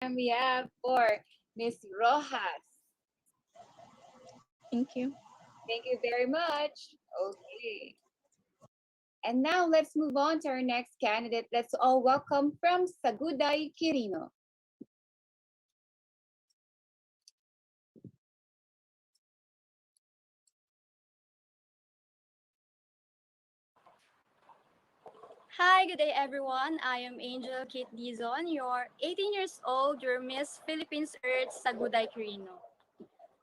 And we have for Miss Rojas. Thank you. Thank you very much. Okay. And now let's move on to our next candidate. Let's all welcome from Saguday, Quirino. Hi, good day everyone. I am Angel Kate Dizon. You're 18 years old. You're Miss Philippines Earth Saguday Quirino.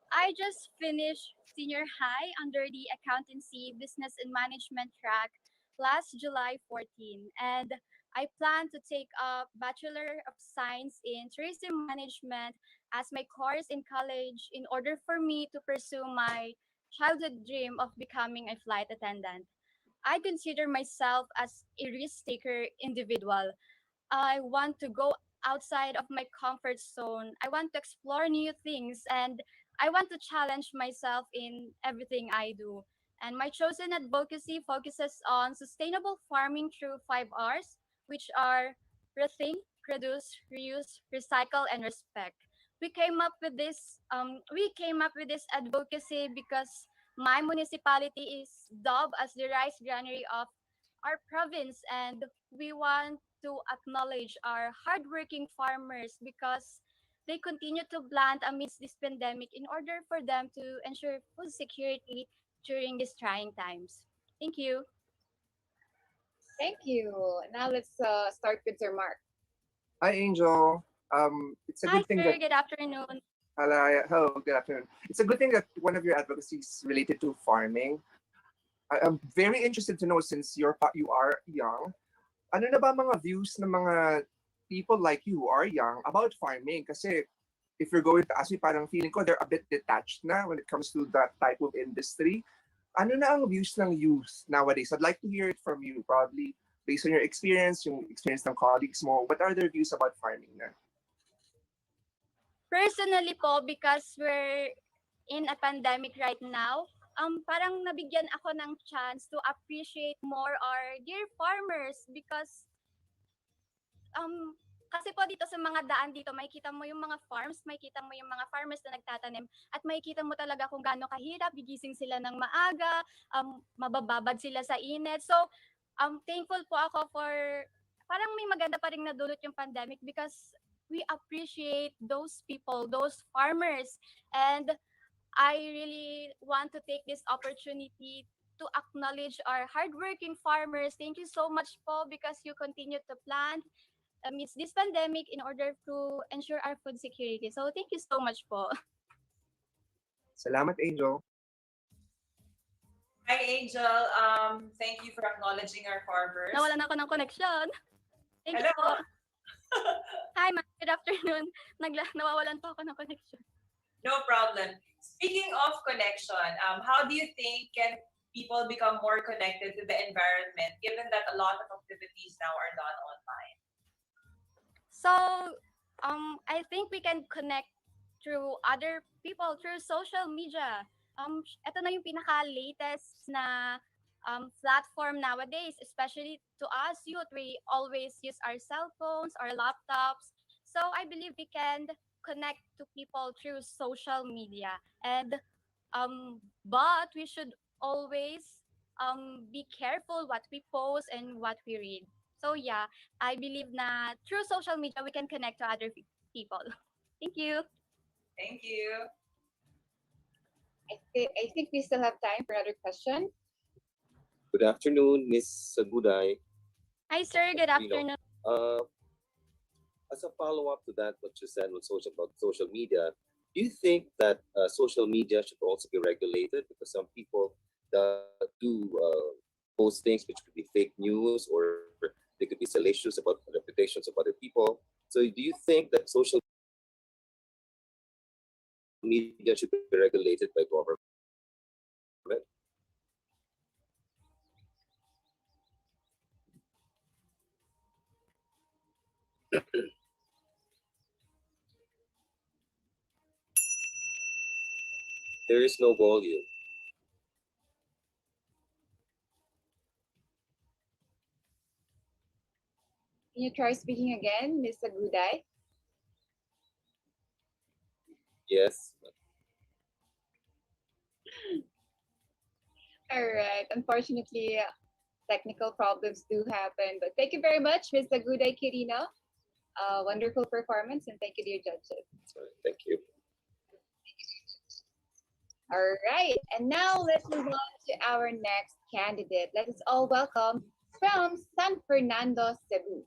I just finished senior high under the accountancy, business and management track last July 14, and I plan to take up Bachelor of Science in Tourism Management as my course in college in order for me to pursue my childhood dream of becoming a flight attendant. I consider myself as a risk taker individual. I want to go outside of my comfort zone. I want to explore new things and I want to challenge myself in everything I do. And my chosen advocacy focuses on sustainable farming through 5 Rs, which are rethink, reduce, reuse, recycle, and respect. We came up with this advocacy because my municipality is dubbed as the rice granary of our province, and we want to acknowledge our hardworking farmers because they continue to plant amidst this pandemic in order for them to ensure food security during these trying times. Thank you. Thank you. Now let's start with Sir Mark. Hi, Angel. It's a Hi, good thing sir. that Good afternoon. hello, good afternoon. It's a good thing that one of your advocacies related to farming. I'm very interested to know since you are young. Ano na ba mga views ng mga people like you who are young about farming? Kasi if you're going to ask me, parang feeling ko they're a bit detached na when it comes to that type of industry. Ano na ang views ng youth nowadays? I'd like to hear it from you, probably based on your experience, yung experience ng colleagues mo. What are their views about farming na? Personally po, because we're in a pandemic right now, parang nabigyan ako ng chance to appreciate more our dear farmers because kasi po dito sa mga daan dito, makikita mo yung mga farms, makikita mo yung mga farmers na nagtatanim, at makikita mo talaga kung gaano kahirap, gigising sila ng maaga, mabababad sila sa init. So, thankful po ako for, parang may maganda pa rin nadulot yung pandemic because we appreciate those people, those farmers. And I really want to take this opportunity to acknowledge our hardworking farmers. Thank you so much po because you continue to plant amidst this pandemic in order to ensure our food security. So thank you so much po. Salamat, Angel. Hi, Angel. Thank you for acknowledging our farmers. Nawalan ako ng connection. Thank you Hello. po. Hi, ma'am. Good afternoon. Nawawalan po ako ng connection. No problem. Speaking of connection, how do you think can people become more connected to the environment given that a lot of activities now are done online? So, I think we can connect through other people through social media. Ito na yung pinaka-latest na platform nowadays, especially to us youth. We always use our cell phones, our laptops. So I believe we can connect to people through social media. And but we should always be careful what we post and what we read. So yeah, I believe na through social media we can connect to other people. Thank you. Thank you. I think we still have time for another question. Good afternoon, Miss Saguday. Hi sir, good afternoon. As a follow-up to that, what you said about social media, do you think that social media should also be regulated? Because some people do post things which could be fake news or they could be salacious about reputations of other people. So do you think that social media should be regulated by government? There is no volume. Can you try speaking again, Ms. Aguday? Yes. All right. Unfortunately, technical problems do happen, but thank you very much, Ms. Aguday Kirino. Wonderful performance, and thank you, dear judges. Thank you. All right, and now let's move on to our next candidate. Let us all welcome from San Fernando, Cebu.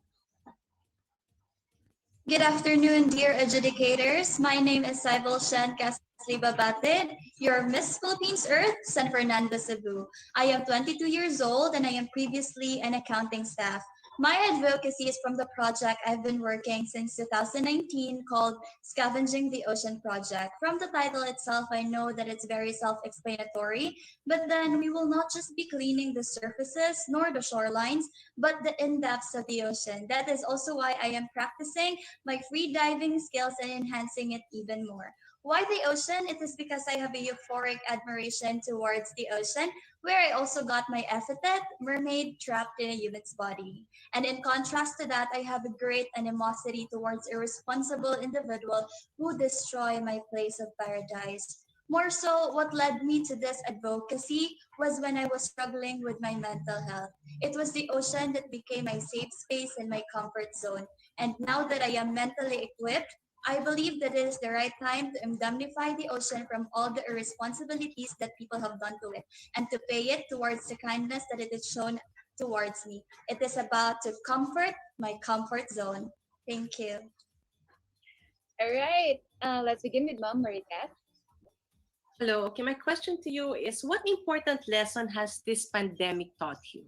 Good afternoon, dear adjudicators. My name is Saibal Shan Casriba Batid, your Miss Philippines Earth, San Fernando, Cebu. I am 22 years old and I am previously an accounting staff. My advocacy is from the project I've been working since 2019 called Scavenging the Ocean Project. From the title itself, I know that it's very self-explanatory, but then we will not just be cleaning the surfaces nor the shorelines, but the in-depths of the ocean. That is also why I am practicing my free diving skills and enhancing it even more. Why the ocean? It is because I have a euphoric admiration towards the ocean, where I also got my epithet, mermaid trapped in a human's body. And in contrast to that, I have a great animosity towards irresponsible individuals who destroy my place of paradise. More so, what led me to this advocacy was when I was struggling with my mental health. It was the ocean that became my safe space and my comfort zone. And now that I am mentally equipped, I believe that it is the right time to indemnify the ocean from all the irresponsibilities that people have done to it and to pay it towards the kindness that it has shown towards me. It is about to comfort my comfort zone. Thank you. All right, let's begin with Ma'am Marites. Hello. Okay, my question to you is, what important lesson has this pandemic taught you?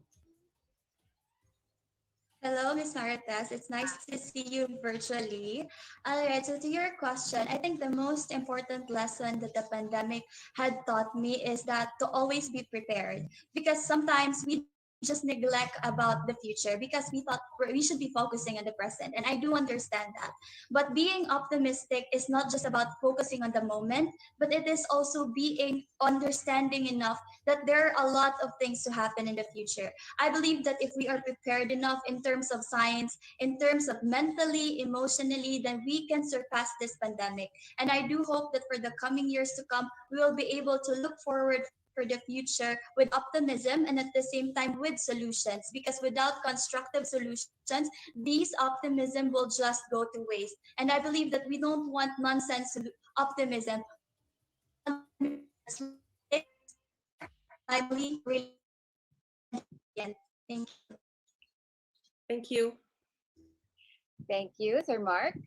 Hello, Ms. Marites. It's nice to see you virtually. All right, so to your question, I think the most important lesson that the pandemic had taught me is that to always be prepared. Because sometimes we just neglect about the future because we thought we should be focusing on the present. And I do understand that. But being optimistic is not just about focusing on the moment, but it is also being understanding enough that there are a lot of things to happen in the future. I believe that if we are prepared enough in terms of science, in terms of mentally, emotionally, then we can surpass this pandemic. And I do hope that for the coming years to come, we will be able to look forward for the future with optimism and at the same time with solutions, because without constructive solutions, these optimism will just go to waste. And I believe that we don't want nonsense optimism. I believe really. Thank you. Thank you. Thank you, Sir Mark.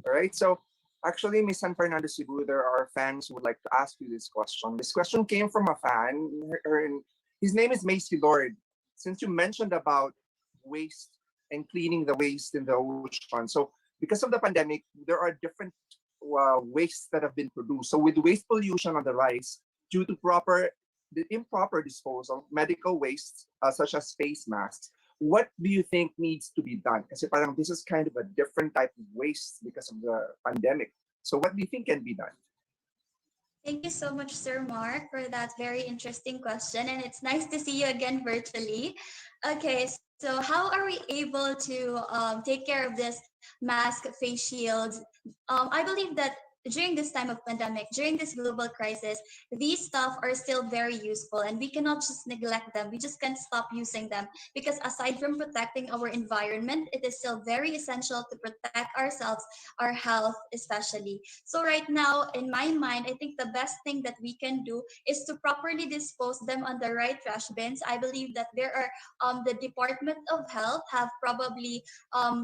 All right. So actually, Miss San Fernando, Cebu, there are fans who would like to ask you this question. This question came from a fan. His name is Macy Lord. Since you mentioned about waste and cleaning the waste in the ocean, so because of the pandemic, there are different wastes that have been produced. So with waste pollution on the rise due to the improper disposal, medical wastes such as face masks, what do you think needs to be done? Kasi parang this is kind of a different type of waste because of the pandemic. So what do you think can be done? Thank you so much, Sir Mark, for that very interesting question. And it's nice to see you again virtually. Okay, so how are we able to take care of this mask, face shields? I believe that during this time of pandemic, during this global crisis, these stuff are still very useful and we cannot just neglect them. We just can't stop using them because aside from protecting our environment, it is still very essential to protect ourselves, our health especially. So right now, in my mind, I think the best thing that we can do is to properly dispose them on the right trash bins. I believe that there are the Department of Health have probably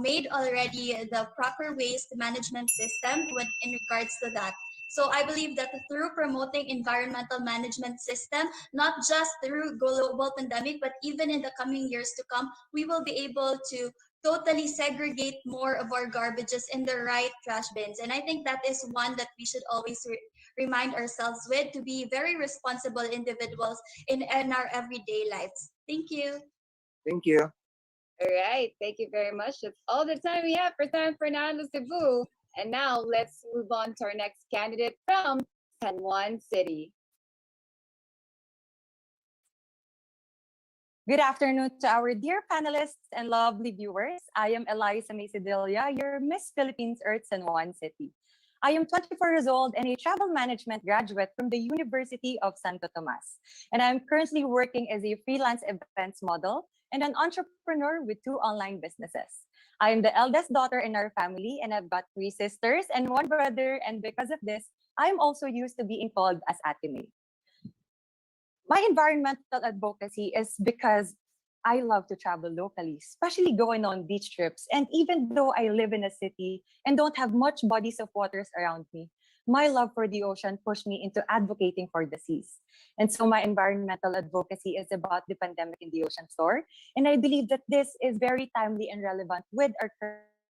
made already the proper waste management system in regards to that. So I believe that through promoting environmental management system, not just through global pandemic, but even in the coming years to come, we will be able to totally segregate more of our garbages in the right trash bins. And I think that is one that we should always remind ourselves with, to be very responsible individuals in our everyday lives. Thank you. Thank you. All right, thank you very much. That's all the time we have for San Fernando, Cebu. And now let's move on to our next candidate from San Juan City. Good afternoon to our dear panelists and lovely viewers. I am Eliza Macedelia, your Miss Philippines Earth San Juan City. I am 24 years old and a travel management graduate from the University of Santo Tomas. And I'm currently working as a freelance events model and an entrepreneur with 2 online businesses. I am the eldest daughter in our family, and I've got 3 sisters and 1 brother. And because of this, I'm also used to being called as Ate May. My environmental advocacy is because I love to travel locally, especially going on beach trips. And even though I live in a city and don't have much bodies of waters around me, my love for the ocean pushed me into advocating for the seas. And so my environmental advocacy is about the pandemic in the ocean floor. And I believe that this is very timely and relevant with our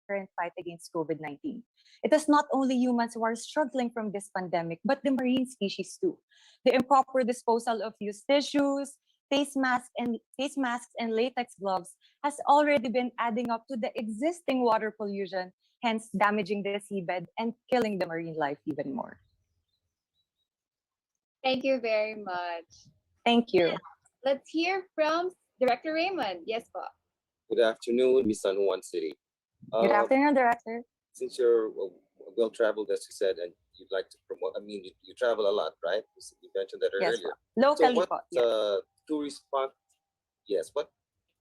current fight against COVID-19. It is not only humans who are struggling from this pandemic, but the marine species too. The improper disposal of used tissues, face masks and latex gloves has already been adding up to the existing water pollution, hence damaging the seabed and killing the marine life even more. Thank you very much. Thank you. Let's hear from Director Raymond. Yes, po. Good afternoon, Miss San Juan City. Good afternoon, Director. Since you're well traveled, as you said, and you'd like to promote, I mean, you travel a lot, right? You mentioned that Yes, earlier. po. Locally, So what po. Yes. tourist spot? Yes, what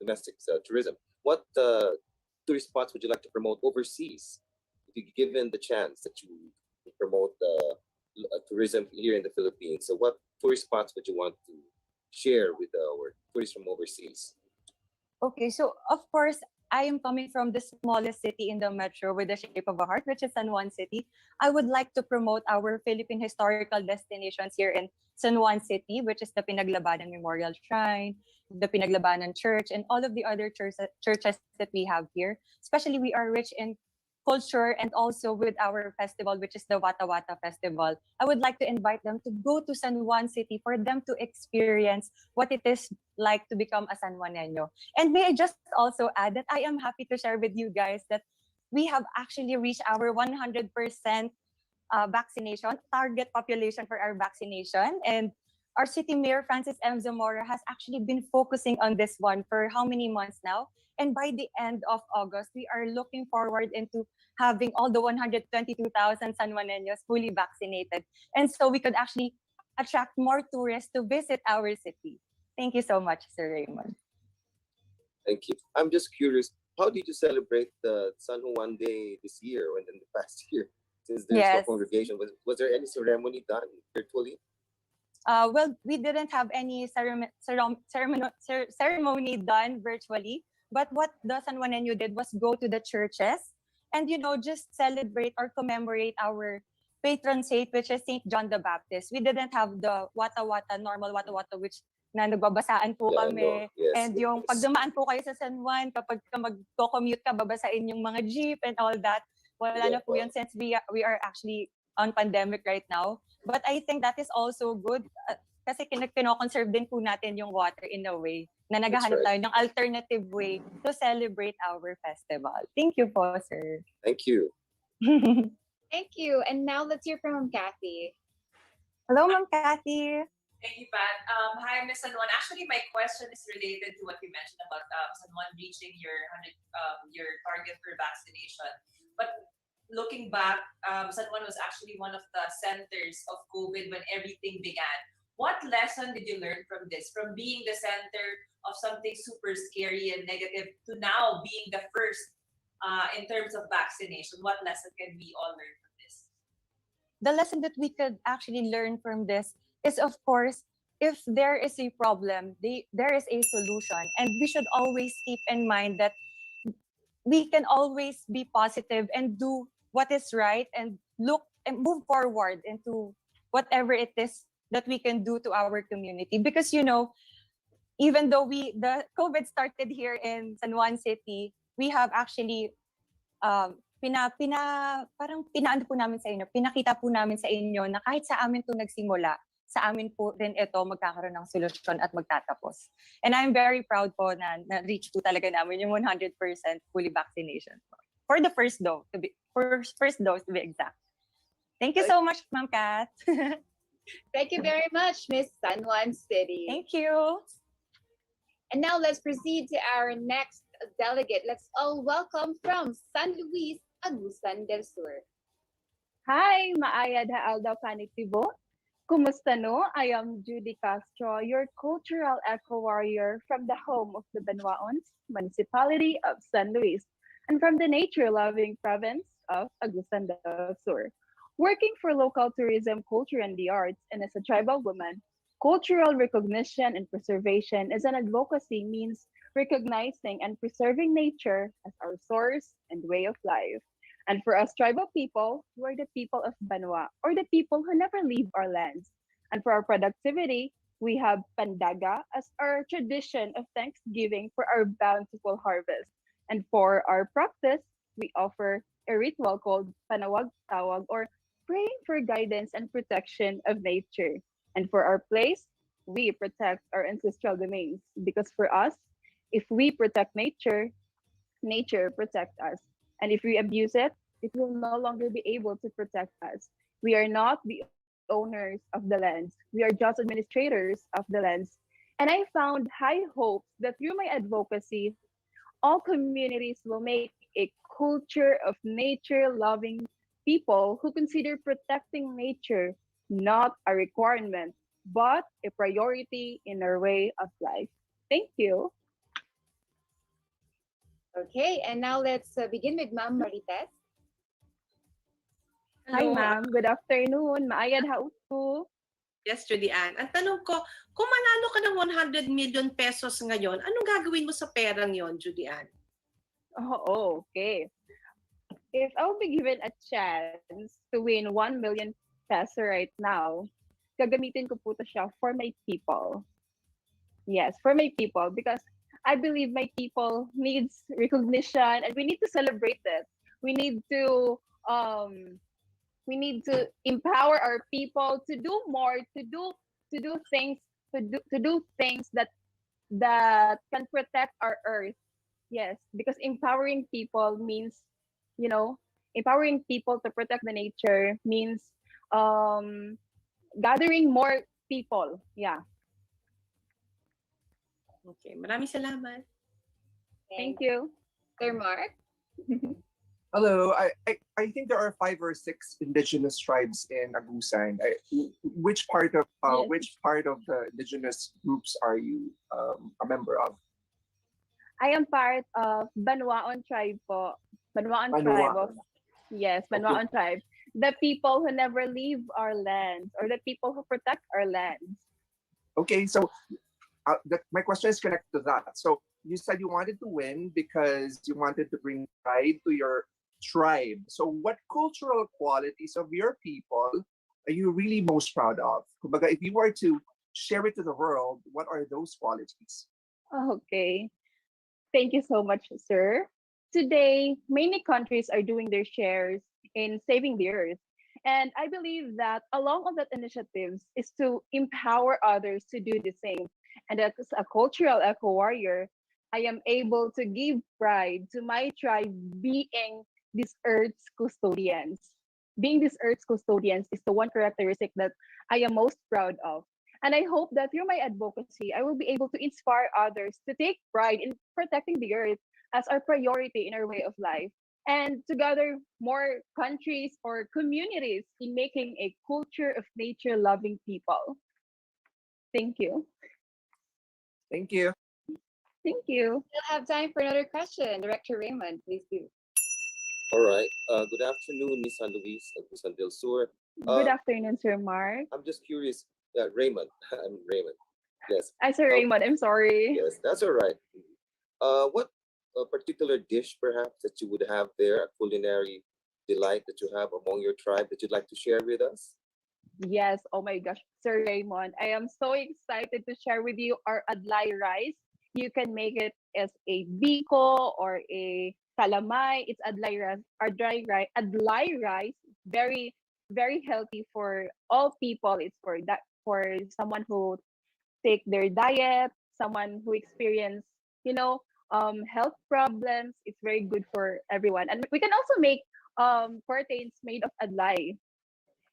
domestic tourism? What tourist spots would you like to promote overseas? If you given the chance that you promote tourism here in the Philippines, so what tourist spots would you want to share with our tourists from overseas? Okay, so of course, I am coming from the smallest city in the metro with the shape of a heart, which is San Juan City. I would like to promote our Philippine historical destinations here in San Juan City, which is the Pinaglabanan Memorial Shrine, the Pinaglabanan Church, and all of the other churches that we have here. Especially, we are rich in culture and also with our festival, which is the Wata Wata Festival. I would like to invite them to go to San Juan City for them to experience what it is like to become a San Juaneño. And may I just also add that I am happy to share with you guys that we have actually reached our 100% vaccination, target population for our vaccination. And our city mayor, Francis M. Zamora, has actually been focusing on this one for how many months now? And by the end of August, we are looking forward into having all the 122,000 San Juaneños fully vaccinated. And so we could actually attract more tourists to visit our city. Thank you so much, Sir Raymond. Thank you. I'm just curious, how did you celebrate the San Juan Day this year and in the past year? Since there's no Yes. congregation, was there any ceremony done virtually? Well, we didn't have any ceremony done virtually, but what the San Juaneño did was go to the churches and, just celebrate or commemorate our patron saint, which is Saint John the Baptist. We didn't have the normal Wata Wata, which na nagbabasaan po Yeah, kami. no, yes, And yung yes. pag dumaan po kayo sa San Juan, kapag ka mag-commute ka, babasain yung mga jeep and all that. Wala Yeah, na po yun since we are actually on pandemic right now. But I think that is also good kasi kinoconserve din po natin yung water in a way na naghahanap right. tayo ng alternative way to celebrate our festival. Thank you po, sir. Thank you. Thank you. And now let's hear from Kathy. Hello, Ma'am Kathy. Thank you, Pat. Hi, Ms. San Juan. Actually, my question is related to what you mentioned about San Juan reaching your target for vaccination. But looking back, San Juan was actually one of the centers of COVID when everything began. What lesson did you learn from this? From being the center of something super scary and negative to now being the first in terms of vaccination? What lesson can we all learn from this? The lesson that we could actually learn from this is, of course, if there is a problem, there is a solution. And we should always keep in mind that we can always be positive and do what is right and look and move forward into whatever it is that we can do to our community. Because, even though the COVID started here in San Juan City, we have actually pinaano po namin sa inyo, pinakita po namin sa inyo na kahit sa amin to nagsimula, sa amin po rin ito magkakaroon ng solusyon at magtatapos. And I'm very proud po na reach po talaga namin yung 100% fully vaccination for the first dose to be exact. Thank you so much, Ma'am Kat. Thank you very much, Miss San Juan City. Thank you. And now let's proceed to our next delegate. Let's all welcome from San Luis, Agusan del Sur. Hi, maayad haaldaw kanitibo. Kumusta no? I am Judy Castro, your cultural eco warrior from the home of the Banwaons, municipality of San Luis, and from the nature-loving province of Agusan del Sur. Working for local tourism, culture, and the arts, and as a tribal woman, cultural recognition and preservation as an advocacy means recognizing and preserving nature as our source and way of life. And for us tribal people, we are the people of Banwa, or the people who never leave our lands. And for our productivity, we have Pandaga as our tradition of thanksgiving for our bountiful harvest. And for our practice, we offer a ritual called Panawag Tawag, or praying for guidance and protection of nature. And for our place, we protect our ancestral domains because for us, if we protect nature, nature protect us. And if we abuse it, it will no longer be able to protect us. We are not the owners of the lands. We are just administrators of the lands. And I found high hopes that through my advocacy, all communities will make a culture of nature loving people who consider protecting nature not a requirement, but a priority in our way of life. Thank you. Okay, and now let's begin with Ma'am Marites. Hi, Hello. ma'am. Good afternoon. Maayad hauto. Yes, Judy Ann. Ang tanong ko, kung manalo ka ng 100 million pesos ngayon, anong gagawin mo sa perang yon, Judy Ann? Oh, okay. If I'll be given a chance to win 1 million peso right now, gagamitin ko po to siya for my people. Yes, for my people, because I believe my people needs recognition and we need to celebrate it. We need to um empower our people to do more, to do things to do things that can protect our earth. Yes, because empowering people means, you know, empowering people to protect the nature means um gathering more people. Yeah. Okay, maraming salamat. Thank you. Sir Mark. Hello. I think there are 5 or 6 indigenous tribes in Agusan. Which part of Yes. which part of the indigenous groups are you a member of? I am part of Banwaon tribe po. Banwaon tribe of, Banwa. yes, Okay. Banwaon tribe. The people who never leave our lands, or the people who protect our lands. Okay. So my question is connected to that. So you said you wanted to win because you wanted to bring pride to your tribe. So what cultural qualities of your people are you really most proud of? Kumbaga, if you were to share it to the world, what are those qualities? Okay. Thank you so much, sir. Today, many countries are doing their shares in saving the earth. And I believe that along with that initiatives is to empower others to do the same. And as a cultural eco warrior, I am able to give pride to my tribe being this earth's custodians. Being this earth's custodians is the one characteristic that I am most proud of. And I hope that through my advocacy, I will be able to inspire others to take pride in protecting the earth as our priority in our way of life. And to gather more countries or communities in making a culture of nature loving people. Thank you. Thank you. Thank you. We'll have time for another question. Director Raymond, please do. All right. Good afternoon, Miss San Luis, Agusan del Sur. Good afternoon, Sir Mark. I'm just curious, Raymond. I'm Raymond. Yes. Sir Raymond, I'm sorry. Yes, that's all right. What particular dish, perhaps, that you would have there, a culinary delight that you have among your tribe that you'd like to share with us? Yes, oh my gosh, Sir Raymond, I am so excited to share with you our adlay rice. You can make it as a biko or a calamay. It's adlay rice, adlay rice. Very, very healthy for all people. It's for that, for someone who take their diet, someone who experience, health problems. It's very good for everyone. And we can also make proteins made of adlay.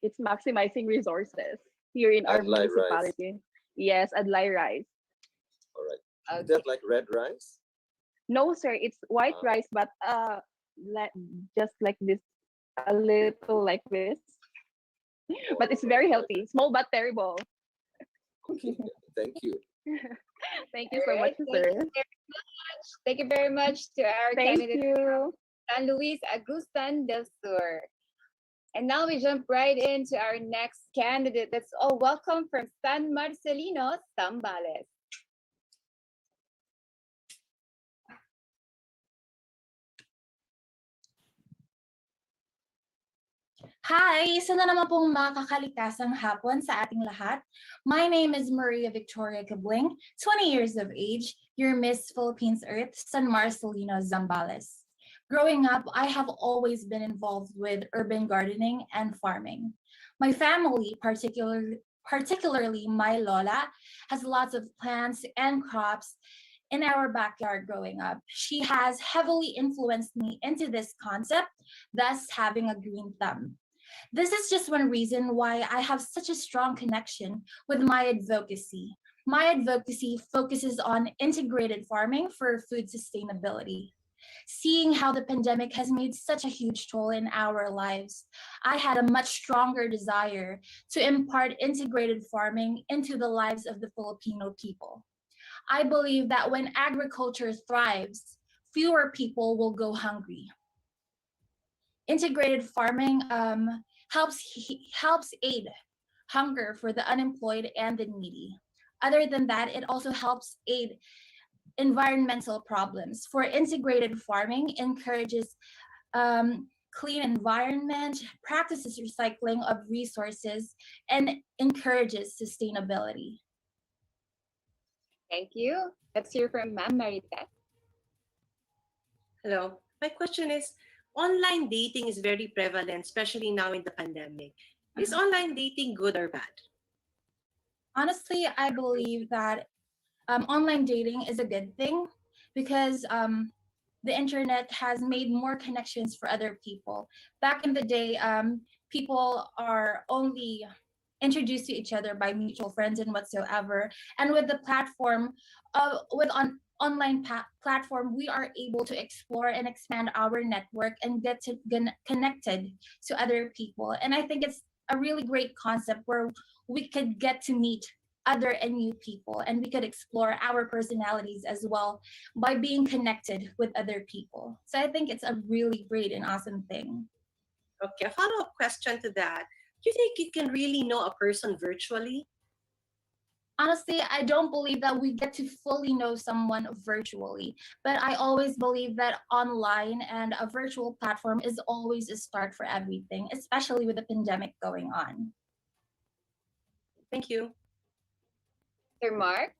It's maximizing resources here in our Adlay rice. municipality. Yes, adlay rice. All right. Is Okay. that like red rice? No, sir, it's white Ah. rice, but just like this, a little like this, but it's very healthy. Small but terrible. Okay, thank you. Thank you All so much, right. Thank sir. you very much. Thank you very much to our Thank candidate, you. San Luis Agustin del Sur. And now we jump right into our next candidate. Let's all welcome from San Marcelino, Zambales. Hi! Isa na naman pong makakaligtasang hapon sa ating lahat. My name is Maria Victoria Cabling, 20 years of age, your Miss Philippines Earth, San Marcelino, Zambales. Growing up, I have always been involved with urban gardening and farming. My family, particularly my Lola, has lots of plants and crops in our backyard growing up. She has heavily influenced me into this concept, thus having a green thumb. This is just one reason why I have such a strong connection with my advocacy. My advocacy focuses on integrated farming for food sustainability. Seeing how the pandemic has made such a huge toll in our lives, I had a much stronger desire to impart integrated farming into the lives of the Filipino people. I believe that when agriculture thrives, fewer people will go hungry. Integrated farming helps aid hunger for the unemployed and the needy. Other than that, it also helps aid environmental problems. For integrated farming encourages clean environment, practices recycling of resources, and encourages sustainability. Thank you. Let's hear from Ma'am Marites. Hello. My question is, online dating is very prevalent, especially now in the pandemic. Is online dating good or bad? Honestly, I believe that online dating is a good thing because the internet has made more connections for other people. Back in the day, people are only introduced to each other by mutual friends and whatsoever. And with the platform, online platform, we are able to explore and expand our network and get connected to other people. And I think it's a really great concept where we could get to meet other and new people, and we could explore our personalities as well by being connected with other people. So I think it's a really great and awesome thing. Okay, a follow-up question to that. Do you think you can really know a person virtually? Honestly, I don't believe that we get to fully know someone virtually, but I always believe that online and a virtual platform is always a start for everything, especially with the pandemic going on. Thank you. Sir Mark.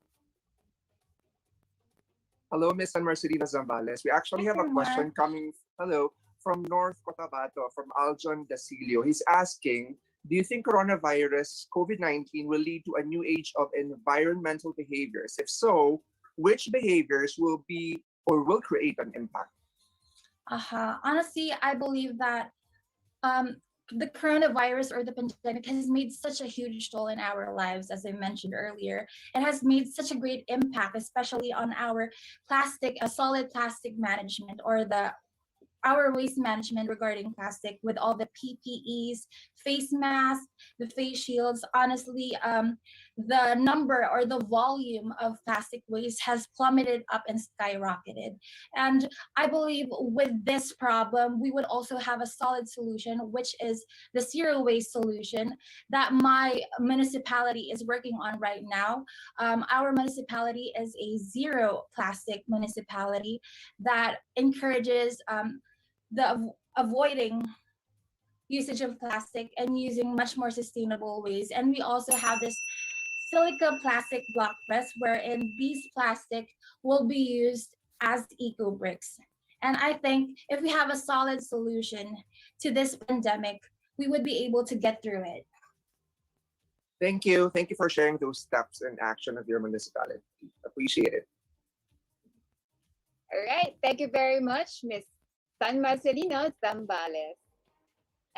Hello, Miss San Marcelino Zambales. We actually have a Mark. question coming, hello, from North Cotabato, from Aljon Dasilio. He's asking, do you think coronavirus, COVID-19, will lead to a new age of environmental behaviors? If so, which behaviors will be or will create an impact? Honestly, I believe that the coronavirus or the pandemic has made such a huge toll in our lives, as I mentioned earlier. It has made such a great impact, especially on our solid plastic management, or our waste management regarding plastic, with all the PPEs, face masks, the face shields. Honestly, the number or the volume of plastic waste has plummeted up and skyrocketed. And I believe with this problem, we would also have a solid solution, which is the zero waste solution that my municipality is working on right now. Our municipality is a zero plastic municipality that encourages avoiding usage of plastic and using much more sustainable ways. And we also have this silica plastic block press, wherein these plastic will be used as eco bricks. And I think if we have a solid solution to this pandemic, we would be able to get through it. Thank you. Thank you for sharing those steps and action of your municipality. Appreciate it. All right. Thank you very much, Miss San Marcelino Zambales.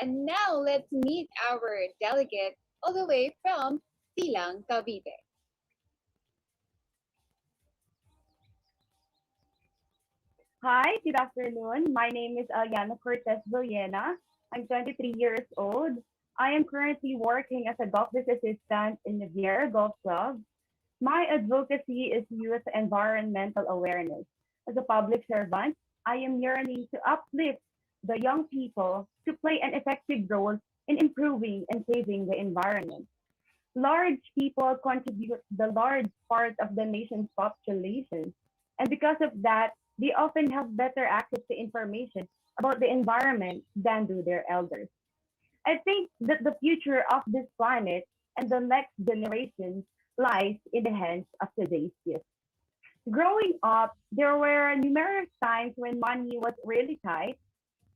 And now let's meet our delegate all the way from Silang, Cavite. Hi, good afternoon. My name is Aliana Cortez Villena. I'm 23 years old. I am currently working as a golf assistant in the Golf Club. My advocacy is youth environmental awareness. As a public servant, I am yearning to uplift the young people to play an effective role in improving and saving the environment. Large people contribute the large part of the nation's population, and because of that, they often have better access to information about the environment than do their elders. I think that the future of this planet and the next generation lies in the hands of today's youth. Growing up, there were numerous times when money was really tight.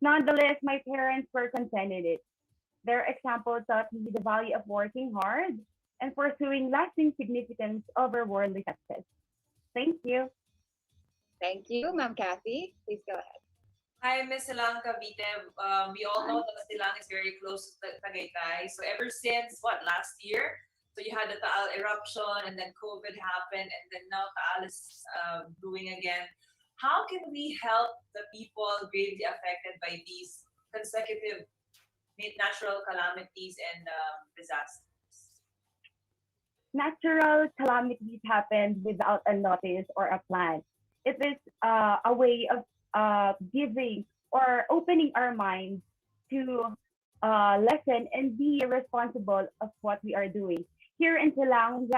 Nonetheless, my parents were content in it. Their example taught me the value of working hard and pursuing lasting significance over worldly success. Thank you. Thank you, Ma'am Kathy. Please go ahead. Hi, Miss Silang Cavite. We all know that Silang is very close to Tagaytay. So ever since last year? So you had the Taal eruption, and then COVID happened, and then now Taal is brewing again. How can we help the people gravely affected by these consecutive natural calamities and disasters? Natural calamities happen without a notice or a plan. It is a way of giving or opening our minds to lesson and be responsible of what we are doing. Here in Silang,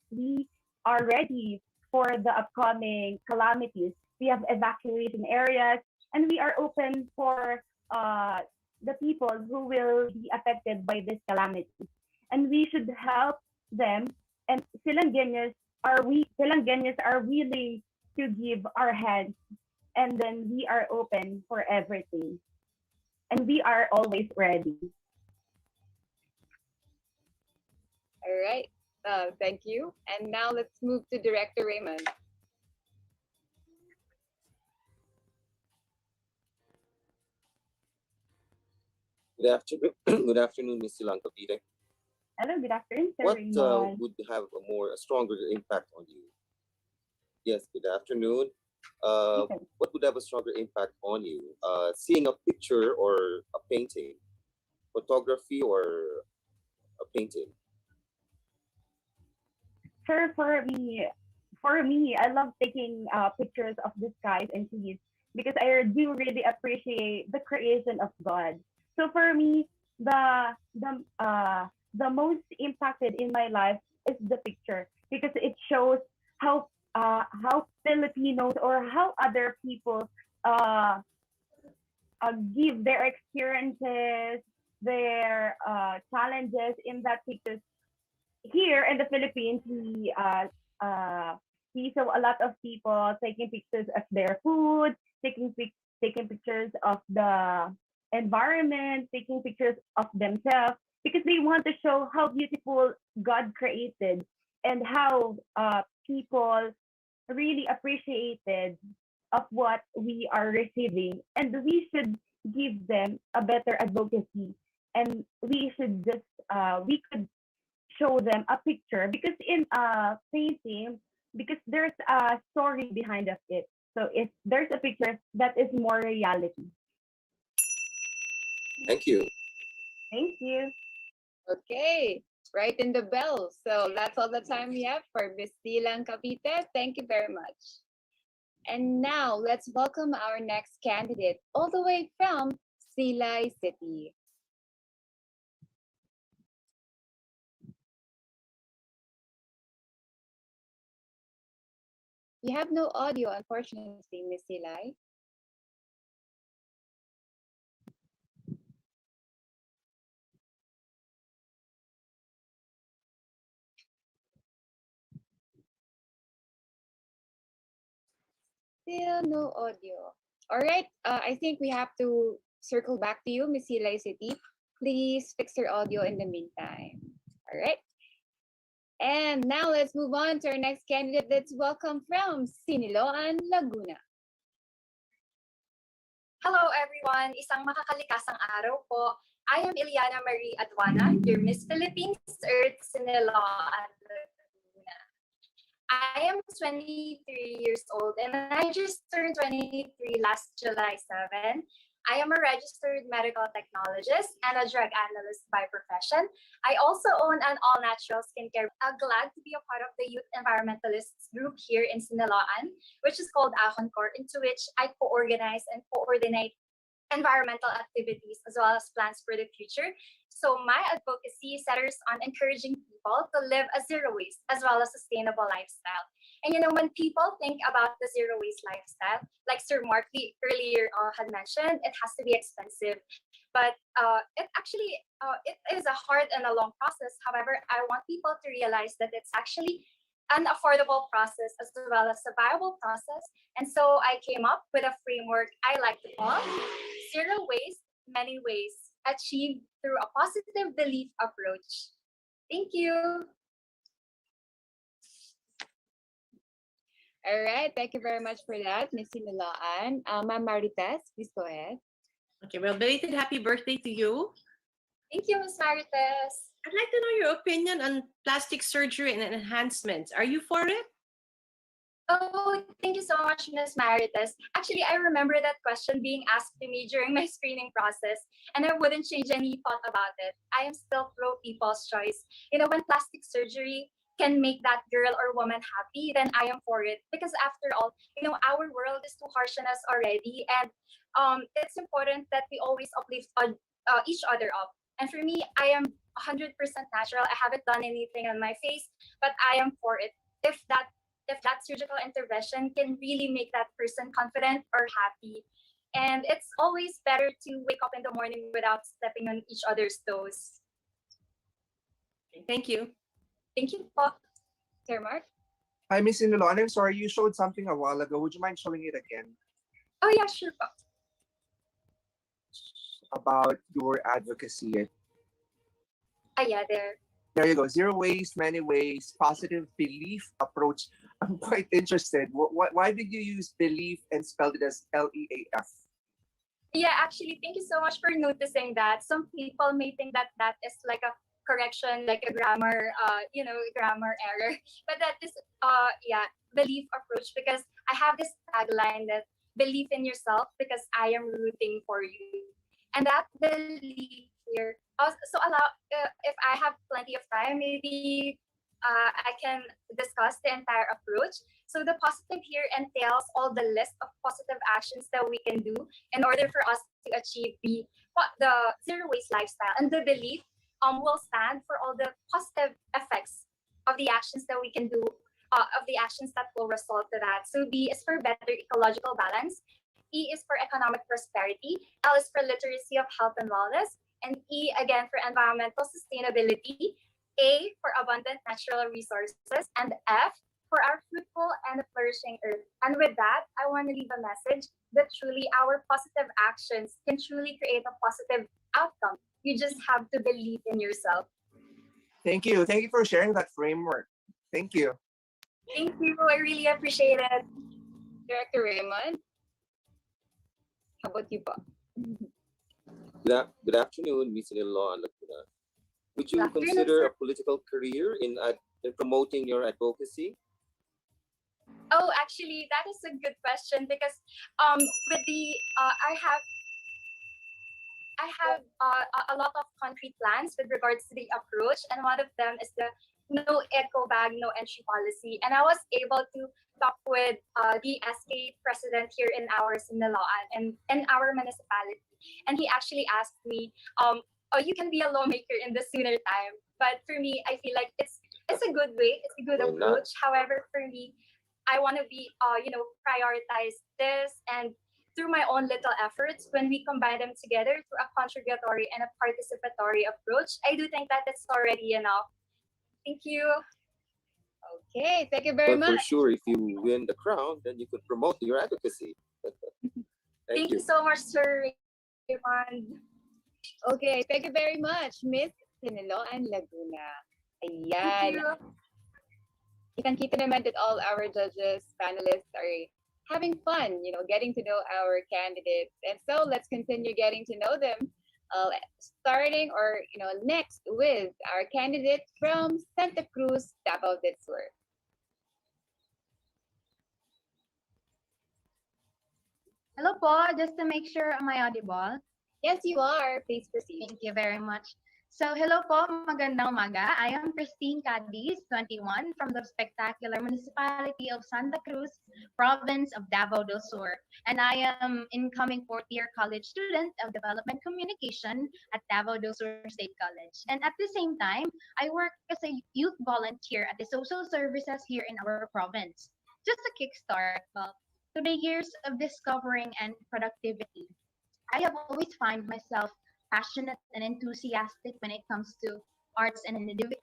we are ready for the upcoming calamities. We have evacuation areas, and we are open for the people who will be affected by this calamity. And we should help them. And Silangeños are willing to give our hands, and then we are open for everything. And we are always ready. All right. Thank you. And now let's move to Director Raymond. Good afternoon, good afternoon, Ms. Silang Cavite. Hello, good afternoon, Sir What Raymond. would have a stronger impact on you? Yes, good afternoon. Okay. What would have a stronger impact on you? Seeing a picture or a painting, photography or a painting? Sure, for me, I love taking pictures of the skies and trees because I do really appreciate the creation of God. So for me, the most impacted in my life is the picture because it shows how Filipinos or how other people uh, give their experiences, their challenges in that picture. Here in the Philippines, we saw a lot of people taking pictures of their food, taking pictures of the environment, taking pictures of themselves because they want to show how beautiful God created and how people really appreciated of what we are receiving, and we should give them a better advocacy, and we should just we could show them a picture because in a painting, because there's a story behind of it. So if there's a picture, that is more reality. Thank you. Thank you. Okay. Right in the bell. So that's all the time we have for Miss Silang Cavite. Thank you very much. And now let's welcome our next candidate all the way from Silay City. You have no audio, unfortunately, Miss Silay. Still no audio. All right. I think we have to circle back to you, Miss Silay City. Please fix your audio in the meantime. All right. And now let's move on to our next candidate. Let's welcome from Siniloan, Laguna. Hello everyone! Isang makakalikasang araw po. I am Iliana Marie Aduana, your Miss Philippines Earth Siniloan, Laguna. I am 23 years old and I just turned 23 last July 7. I am a registered medical technologist and a drug analyst by profession. I also own an all-natural skincare. I'm glad to be a part of the youth environmentalists group here in Siniloan, which is called Ahon Corp, into which I co-organize and coordinate environmental activities as well as plans for the future. So my advocacy centers on encouraging people to live a zero waste as well as sustainable lifestyle. And when people think about the zero waste lifestyle, like Sir Markley earlier had mentioned, it has to be expensive. But it is a hard and a long process. However, I want people to realize that it's actually an affordable process as well as a viable process. And so I came up with a framework I like to call zero waste, many ways, achieved through a positive belief approach. Thank you. All right. Thank you very much for that, Miss Siniloan. Ma'am Marites, please go ahead. Okay, well, belated happy birthday to you. Thank you, Ms. Marites. I'd like to know your opinion on plastic surgery and enhancements. Are you for it? Oh, thank you so much, Ms. Marites. Actually, I remember that question being asked to me during my screening process, and I wouldn't change any thought about it. I am still pro people's choice. When plastic surgery can make that girl or woman happy, then I am for it. Because after all, our world is too harsh on us already, and it's important that we always uplift each other up. And for me, I am 100% natural. I haven't done anything on my face, but I am for it. If that surgical intervention can really make that person confident or happy. And it's always better to wake up in the morning without stepping on each other's toes. Okay, thank you. Thank you, po. Sir Mark? Hi, Miss Siniloan. I'm sorry, you showed something a while ago. Would you mind showing it again? Oh, yeah, sure, po. About your advocacy. Yeah, there. There you go. Zero waste, many ways, positive belief approach. I'm quite interested. Why did you use belief and spelled it as L-E-A-F? Yeah, actually, thank you so much for noticing that. Some people may think that that is like a correction, like a grammar, grammar error. But that is, belief approach, because I have this tagline that believe in yourself because I am rooting for you. And that belief here, if I have plenty of time, maybe I can discuss the entire approach. So the positive here entails all the list of positive actions that we can do in order for us to achieve the zero waste lifestyle. And the belief will stand for all the positive effects of the actions that we can do, of the actions that will result to that. So B is for better ecological balance, E is for economic prosperity, L is for literacy of health and wellness, and E again for environmental sustainability, A for abundant natural resources, and F for our fruitful and flourishing earth. And with that, I want to leave a message that truly our positive actions can truly create a positive outcome. You just have to believe in yourself. Thank you. Thank you for sharing that framework. Thank you. Thank you. I really appreciate it. Director Raymond, how about you, po? Good afternoon, Miss Law and Laguna. Would you Good afternoon, consider sir. a political career in promoting your advocacy? Oh, actually, that is a good question because with the I have a lot of concrete plans with regards to the approach, and one of them is the no eco bag, no entry policy. And I was able to talk with the SK president here in our Siniloan and in our municipality, and he actually asked me, "Oh, you can be a lawmaker in the sooner time." But for me, I feel like it's a good way, it's a good Why not? approach. However, for me, I want to be, prioritize this and through my own little efforts, when we combine them together through a contributory and a participatory approach, I do think that it's already enough. Thank you. Okay, thank you very Well, for much. sure, if you win the crown, then you could promote your advocacy. Thank you so much, Sir Raymond. Okay, thank you very much, Miss Siniloan Laguna. Thank Ayan. you. Kitang-kita naman that all our judges, panelists are having fun, getting to know our candidates. And so let's continue getting to know them, starting or, next with our candidate from Santa Cruz, Davao del Sur. Hello po, just to make sure, am I audible? Yes, you are. Please proceed. Thank you very much. So hello po, magandang umaga. I am Christine Cadiz, 21, from the spectacular municipality of Santa Cruz, province of Davao del Sur. And I am incoming fourth year college student of development communication at Davao del Sur State College. And at the same time, I work as a youth volunteer at the social services here in our province. Just a kickstart, well, to the years of discovering and productivity. I have always found myself passionate and enthusiastic when it comes to arts and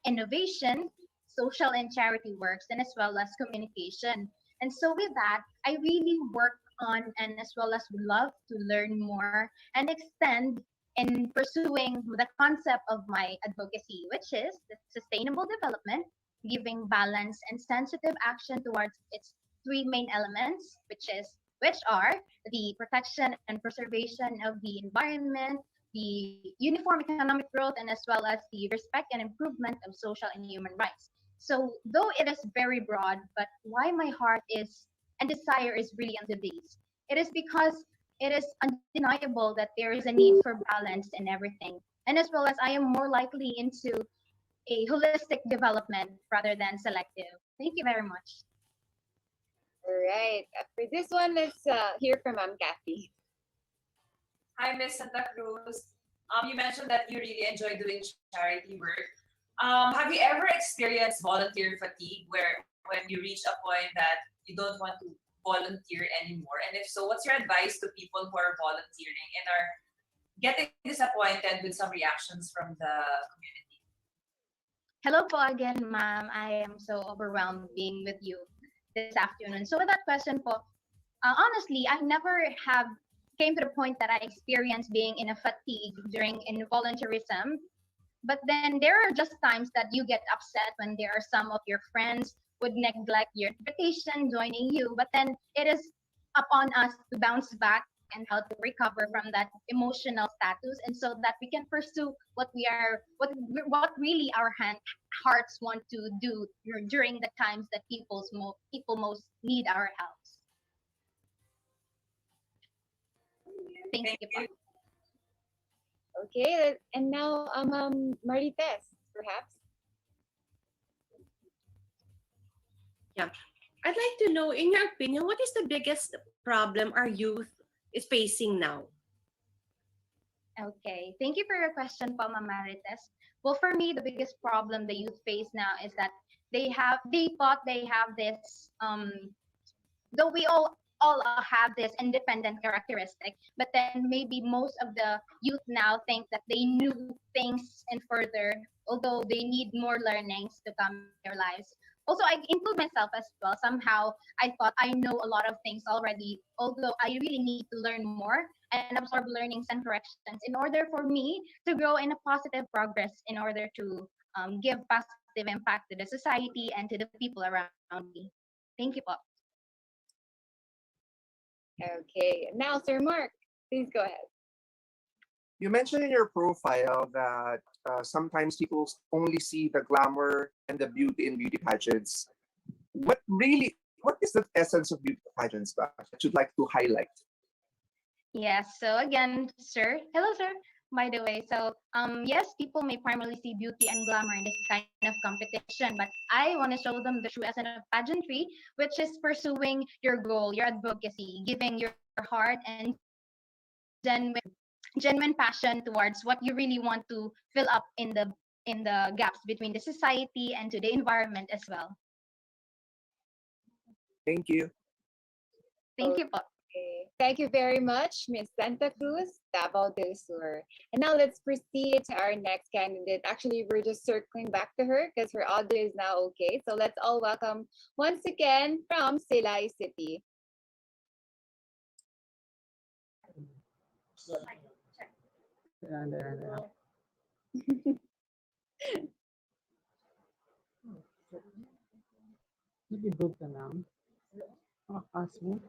innovation, social and charity works, and as well as communication. And so with that, I really work on and as well as would love to learn more and extend in pursuing the concept of my advocacy, which is the sustainable development, giving balance and sensitive action towards its three main elements, which are the protection and preservation of the environment, the uniform economic growth, and as well as the respect and improvement of social and human rights. So, though it is very broad, but why my heart is and desire is really under these. It is because it is undeniable that there is a need for balance in everything. And as well as I am more likely into a holistic development rather than selective. Thank you very much. All right. For this one, let's hear from Kathy. Hi, Miss Santa Cruz. You mentioned that you really enjoy doing charity work. Have you ever experienced volunteer fatigue where when you reach a point that you don't want to volunteer anymore? And if so, what's your advice to people who are volunteering and are getting disappointed with some reactions from the community? Hello po again, ma'am. I am so overwhelmed being with you this afternoon. So with that question po, honestly, I never have came to the point that I experienced being in a fatigue during involuntarism. But then there are just times that you get upset when there are some of your friends would neglect your invitation, joining you. But then it is upon us to bounce back and how to recover from that emotional status, and so that we can pursue what really our hearts want to do during the times that people most need our help. Thank you. Okay, and now Marites, perhaps. Yeah. I'd like to know, in your opinion, what is the biggest problem our youth is facing now? Okay, thank you for your question, Mama Marites. Well, for me, the biggest problem the youth face now is that they thought they have this though we all have this independent characteristic, but then maybe most of the youth now think that they knew things and further, although they need more learnings to come in their lives. Also, I include myself as well. Somehow, I thought I know a lot of things already, although I really need to learn more and absorb learnings and corrections in order for me to grow in a positive progress, in order to give positive impact to the society and to the people around me. Thank you, Pop. Okay, now Sir Mark, please go ahead. You mentioned in your profile that sometimes people only see the glamour and the beauty in beauty pageants. What is the essence of beauty pageants that you'd like to highlight? Yes, so again, sir. Hello, sir. By the way, so yes, people may primarily see beauty and glamour in this kind of competition, but I want to show them the true essence of pageantry, which is pursuing your goal, your advocacy, giving your heart and genuine passion towards what you really want to fill up in the gaps between the society and to the environment as well. Thank you. Thank you po. Okay. Thank you very much, Miss Santa Cruz, Davao del Sur. And now let's proceed to our next candidate. Actually, we're just circling back to her because her audio is now okay. So let's all welcome once again from Silay City. Ibibog ka lang. Akas mo.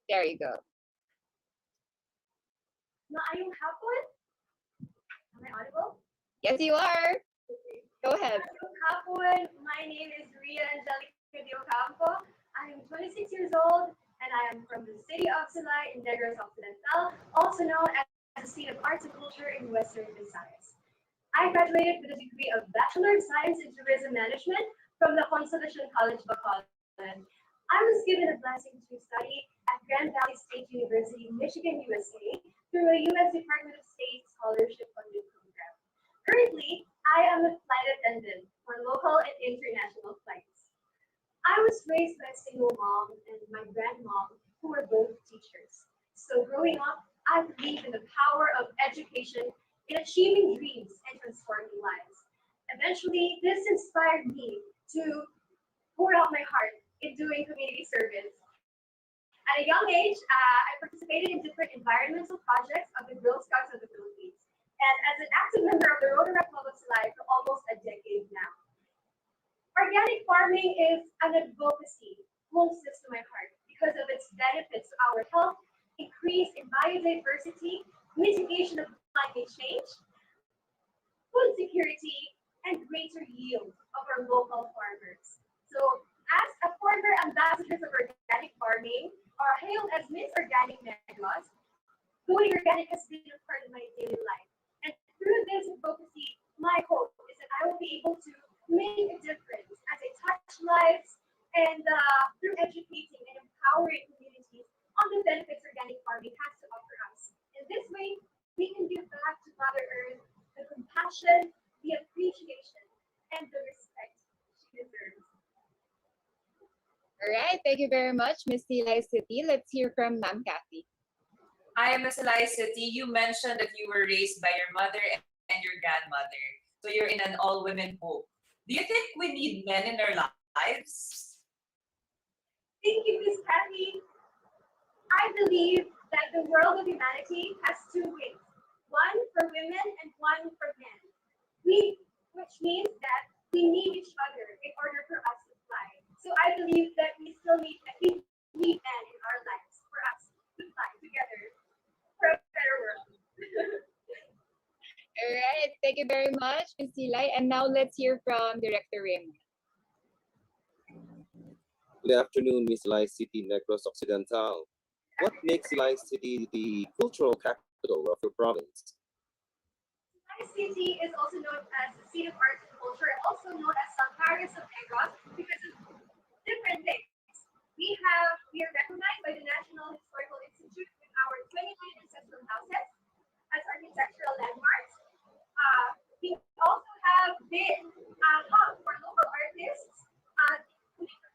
There you go. Maayong hapon? Am I audible? Yes, you are. Go ahead. Hapon. My name is Ria Angelica de Ocampo. I am 26 years old and I am from the city of Silay in Negros Occidental, also known as the seat of arts and culture in Western Visayas. I graduated with a degree of Bachelor of Science in Tourism Management from the Consolacion College, Bacolod. I was given a blessing to study at Grand Valley State University, Michigan, USA, through a U.S. Department of State scholarship funded program. Currently, I am a flight attendant for local and international flights. I was raised by a single mom and my grandmom, who were both teachers. So growing up, I believe in the power of education in achieving dreams and transforming lives. Eventually, this inspired me to pour out my heart in doing community service. At a young age, I participated in different environmental projects of the Girl Scouts of the Philippines, and as an active member of the Rotary Club of Silay for almost a decade now. Organic farming is an advocacy closest to my heart because of its benefits to our health, increase in biodiversity, mitigation of climate change, food security, and greater yield of our local farmers. So, as a former ambassador of organic farming, or hailed as Miss Organic Negros, going organic has been a part of my daily life. And through this advocacy, my hope is that I will be able to make a difference as I touch lives and through educating and empowering communities on the benefits organic farming has to offer us. In this way, we can give back to Mother Earth the compassion, the appreciation, and the respect she deserves. All right. Thank you very much, Miss Silay City. Let's hear from Ma'am Kathy. Hi, Miss Eli City. You mentioned that you were raised by your mother and your grandmother. So you're in an all-women home. Do you think we need men in our lives? Thank you, Miss Kathy. I believe that the world of humanity has two wings, one for women and one for men. Which means that we need each other in order for us to fly. So I believe that we still need men in our lives for us to fly together for a better world. All right. Thank you very much, Miss Silay. And now let's hear from Director Raymond. Good afternoon, Miss Silay City, Negros Occidental. What makes Silay City the cultural capital of your province? My city is also known as the seat of arts and culture, also known as San Carlos of Negros, because of different things. We are recognized by the National Historical Institute with our 29 ancestral houses as architectural landmarks. We also have been a hub for local artists,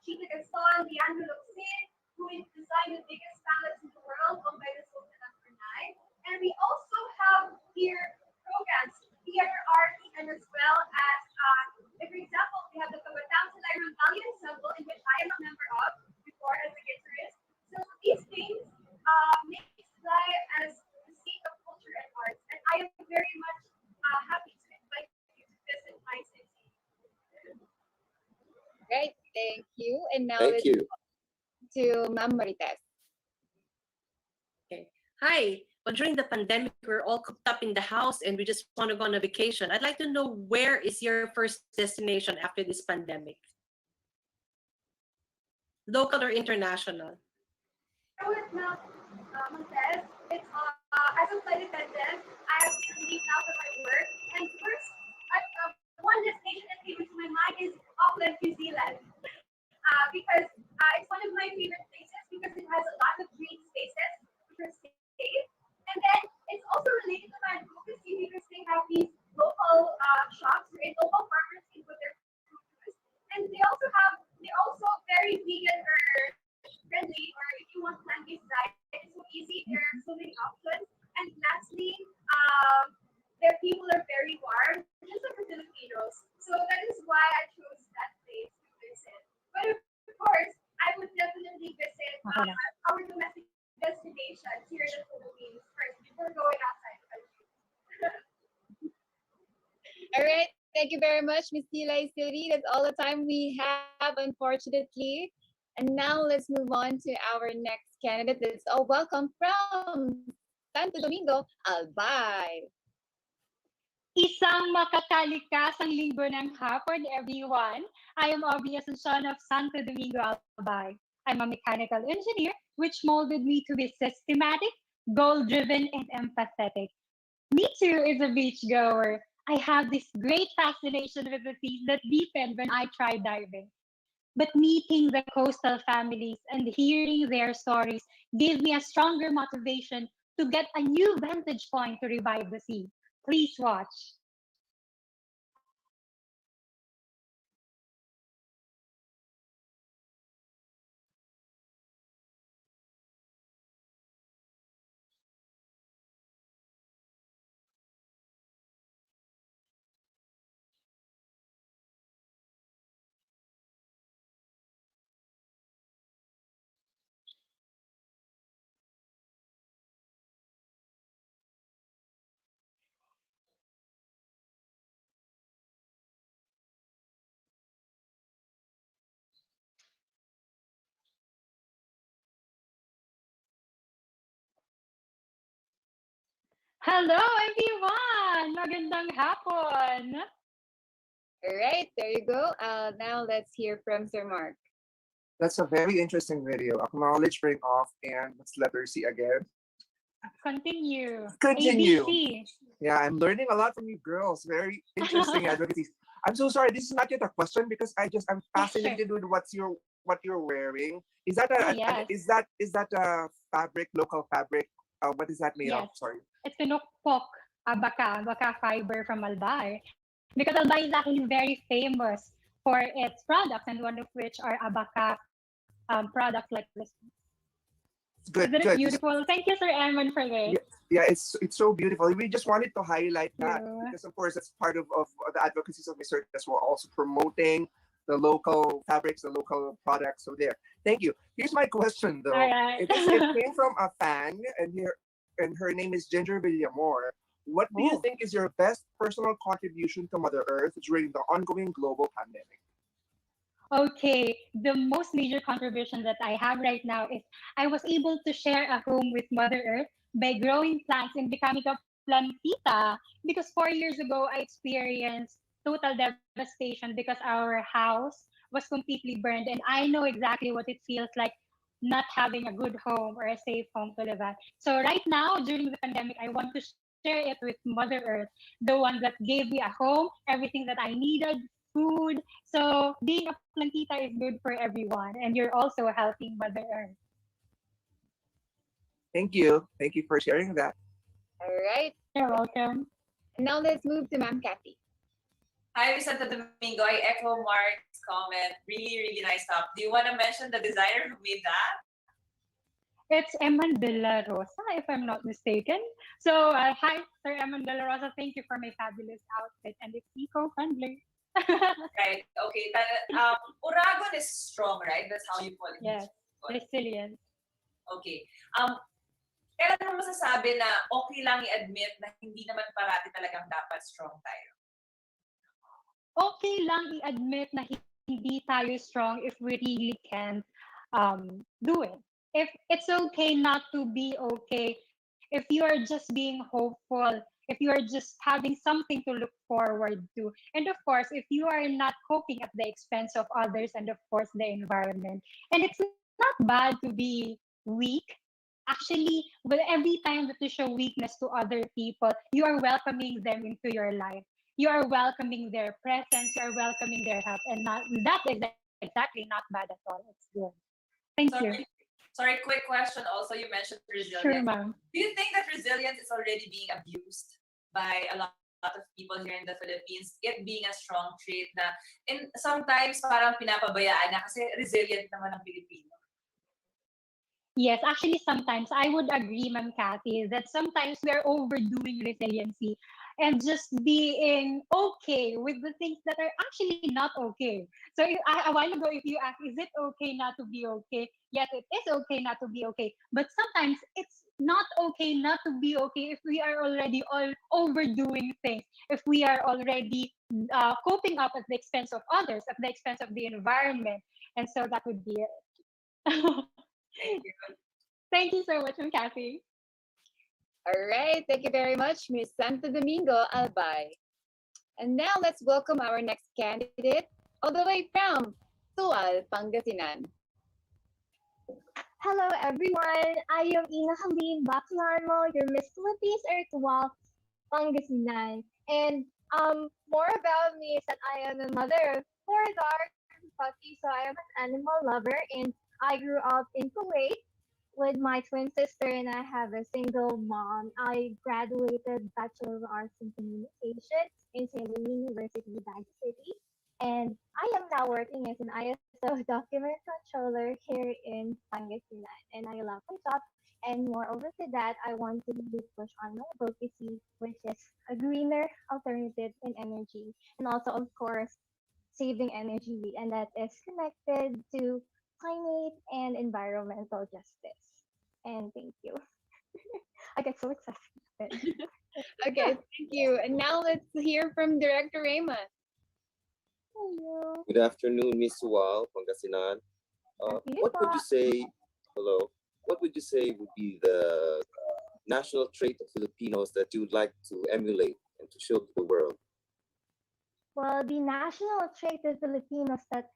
Chita Gaston, Leandro Luxin, who designed the biggest palace in the world owned by the Sultan of Brunei. And we also have here programs, theater arts, and as well as, for example, we have the Kabatang Silay Rebellion Ensemble, in which I am a member of before as a guitarist. So these things make Silay as the seat of culture and arts, and I am very much happy to invite you to visit my city. Right. Thank you. And now Thank let's you. go to Ma'am Marites. Okay. Hi. Well, during the pandemic, we're all cooped up in the house and we just want to go on a vacation. I'd like to know, where is your first destination after this pandemic? Local or international? So with Montez, it's as a flight attendant, I have to leave now for my work. And first, one destination that came into my mind is Auckland, New Zealand, because it's one of my favorite places because it has a lot of green spaces, which are safe. And then it's also related to my advocacy because they have these local shops where local farmers can put their produce. And they're also very vegan or friendly, or if you want plant-based diet, it's so easy. There are so many options. And lastly, their people are very warm, just like the Filipinos. So that is why I chose that place to visit. But of course, I would definitely visit our domestic destinations here in the Philippines first before going outside the country. All right. Thank you very much, Miss Silay City. That's all the time we have, unfortunately. And now let's move on to our next candidate. Let's all welcome from Santo Domingo, Albay. Isang makakalikasang linggo ng hapon, everyone. I am Aubrey Asuncion of Santo Domingo, Albay. I'm a mechanical engineer, which molded me to be systematic, goal-driven, and empathetic. Me too is a beachgoer. I have this great fascination with the seas that deepened when I tried diving. But meeting the coastal families and hearing their stories gave me a stronger motivation to get a new vantage point to revive the sea. Please watch. Hello, everyone! Magandang hapon! All right, there you go. Now let's hear from Sir Mark. That's a very interesting video. Acknowledge, bring off, and what's letter C again? Continue. Continue. ABC. Yeah, I'm learning a lot from you girls. Very interesting advocacy. I'm so sorry. This is not yet a question because I'm fascinated with what you're wearing. Is that yes. is that a fabric, local fabric? What is that made of? Yes. Sorry. It's pinukpok, baka fiber from Albay. Because Albay is actually very famous for its products, and one of which are abaka products like this. Good, Isn't it good. beautiful? Thank you, Sir Eamon, for this. Yeah, it's so beautiful. We just wanted to highlight that Yeah. because, of course, that's part of the advocacies of Mr. as well, also promoting the local fabrics, the local products. So there. Thank you. Here's my question, though. All right. It came from a fan, and her name is Ginger Villamor. What do you think is your best personal contribution to Mother Earth during the ongoing global pandemic? Okay, the most major contribution that I have right now is I was able to share a home with Mother Earth by growing plants and becoming a plantita. Because 4 years ago, I experienced total devastation because our house was completely burned. And I know exactly what it feels like not having a good home or a safe home to live at. So right now, during the pandemic, I want to share it with Mother Earth, the one that gave me a home, everything that I needed, food. So being a plantita is good for everyone, and you're also helping Mother Earth. Thank you. Thank you for sharing that. All right. You're welcome. Now let's move to Ma'am Kathy. Hi, Miss Santo Domingo. I echo Mark's comment. Really, really nice top. Do you want to mention the designer who made that? It's Eman de la Rosa, if I'm not mistaken. So hi, Sir Eman de la Rosa. Thank you for my fabulous outfit, and it's eco-friendly. Right. Okay. Uragon is strong, right? That's how you call it. Yes. Resilient. Okay. Kailan mo masasabi na okay lang i-admit na hindi naman parati talagang dapat strong tayo? Okay lang i-admit na hindi tayo strong if we really can't do it. If it's okay not to be okay, if you are just being hopeful, if you are just having something to look forward to, and of course, if you are not coping at the expense of others and of course the environment. And it's not bad to be weak. Actually, with every time that you show weakness to other people, you are welcoming them into your life. You are welcoming their presence, you are welcoming their help, and that is exactly not bad at all. It's good. Thank you. Sorry, quick question. Also, you mentioned resilience. Sure, ma'am. Do you think that resilience is already being abused by a lot of people here in the Philippines? It being a strong trait na, and sometimes parang pinapabayaan na kasi resilient naman ang Pilipino. Yes, actually, sometimes I would agree, Ma'am Kathy, that sometimes we are overdoing resiliency and just being okay with the things that are actually not okay. So a while ago, if you ask, is it okay not to be okay? Yes, it is okay not to be okay. But sometimes it's not okay not to be okay if we are already all overdoing things, if we are already coping up at the expense of others, at the expense of the environment. And so that would be it. Thank you. Thank you so much, Ma'am Kathy. All right. Thank you very much, Miss Santo Domingo Albay. And now let's welcome our next candidate, all the way from Tual, Pangasinan. Hello everyone, I am Ina Halim Baclarmo, your Miss Philippines Earthwalk Pangasinan. And more about me is that I am a mother of four dogs and puppies, so I am an animal lover and I grew up in Kuwait with my twin sister and I have a single mom. I graduated Bachelor of Arts in Communication in Salem University, Baguio City. And I am now working as an ISO document controller here in Pangasinan. And I love my job. And moreover to that, I want to really push on my advocacy, which is a greener alternative in energy. And also, of course, saving energy. And that is connected to climate and environmental justice. And thank you. I get so excited. Okay, thank you. And now let's hear from Director Raymond. Hello. Good afternoon, Miss Sual, Pangasinan. What would you say, hello, what would you say would be the national trait of Filipinos that you would like to emulate and to show to the world? Well, the national trait of Filipinos that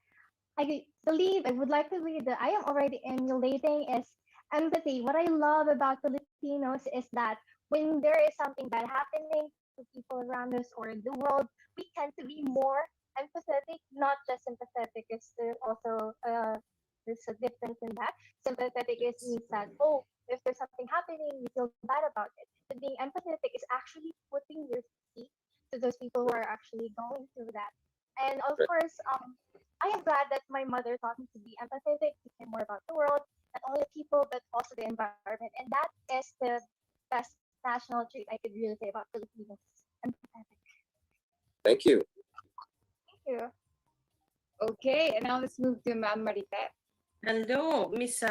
I believe I would like to believe that I am already emulating is empathy. What I love about Filipinos is that when there is something bad happening to people around us or in the world, we tend to be more empathetic, not just sympathetic. It's also there's a difference in that. Sympathetic is means that if there's something happening, you feel bad about it. But being empathetic is actually putting your feet to those people who are actually going through that. And of course, I am glad that my mother taught me to be empathetic, to care more about the world, not only the people but also the environment. And that is the best national trait I could really say about Filipinos. Empathetic. Thank you. Thank you. Okay, and now let's move to Ma'am Marites. Hello, Miss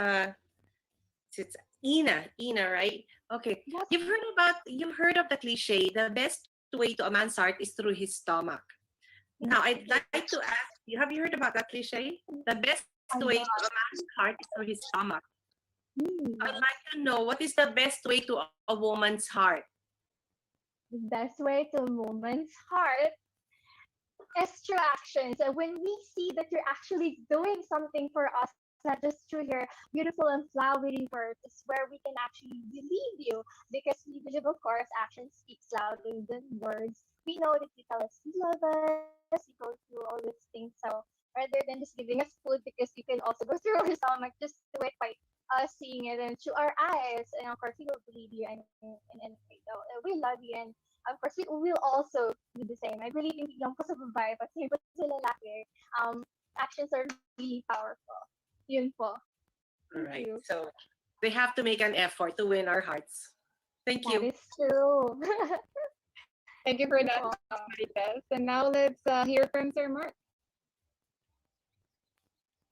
it's Ina, right? Okay. Yes. You've heard of the cliche, the best way to a man's heart is through his stomach. Now I'd like to ask you, have you heard about that cliche? The best way to a man's heart is through his stomach. I'd like to know, what is the best way to a woman's heart? The best way to a woman's heart is through actions. And when we see that you're actually doing something for us, not just through your beautiful and flowery words, is where we can actually believe you. Because we believe, of course, action speaks louder than words. We know that you tell us you love us, you go through all these things. So rather than just giving us food, because you can also go through our stomach, just do it by us seeing it and through our eyes. And of course, we will believe you and so, we love you. And of course, we will also do the same. I believe in yung po sa babae, but yung po sa lalaki, actions are really powerful. Yun po. All right. So they have to make an effort to win our hearts. Thank you. That is true. Thank you for that, Marites. And now let's hear from Sir Mark.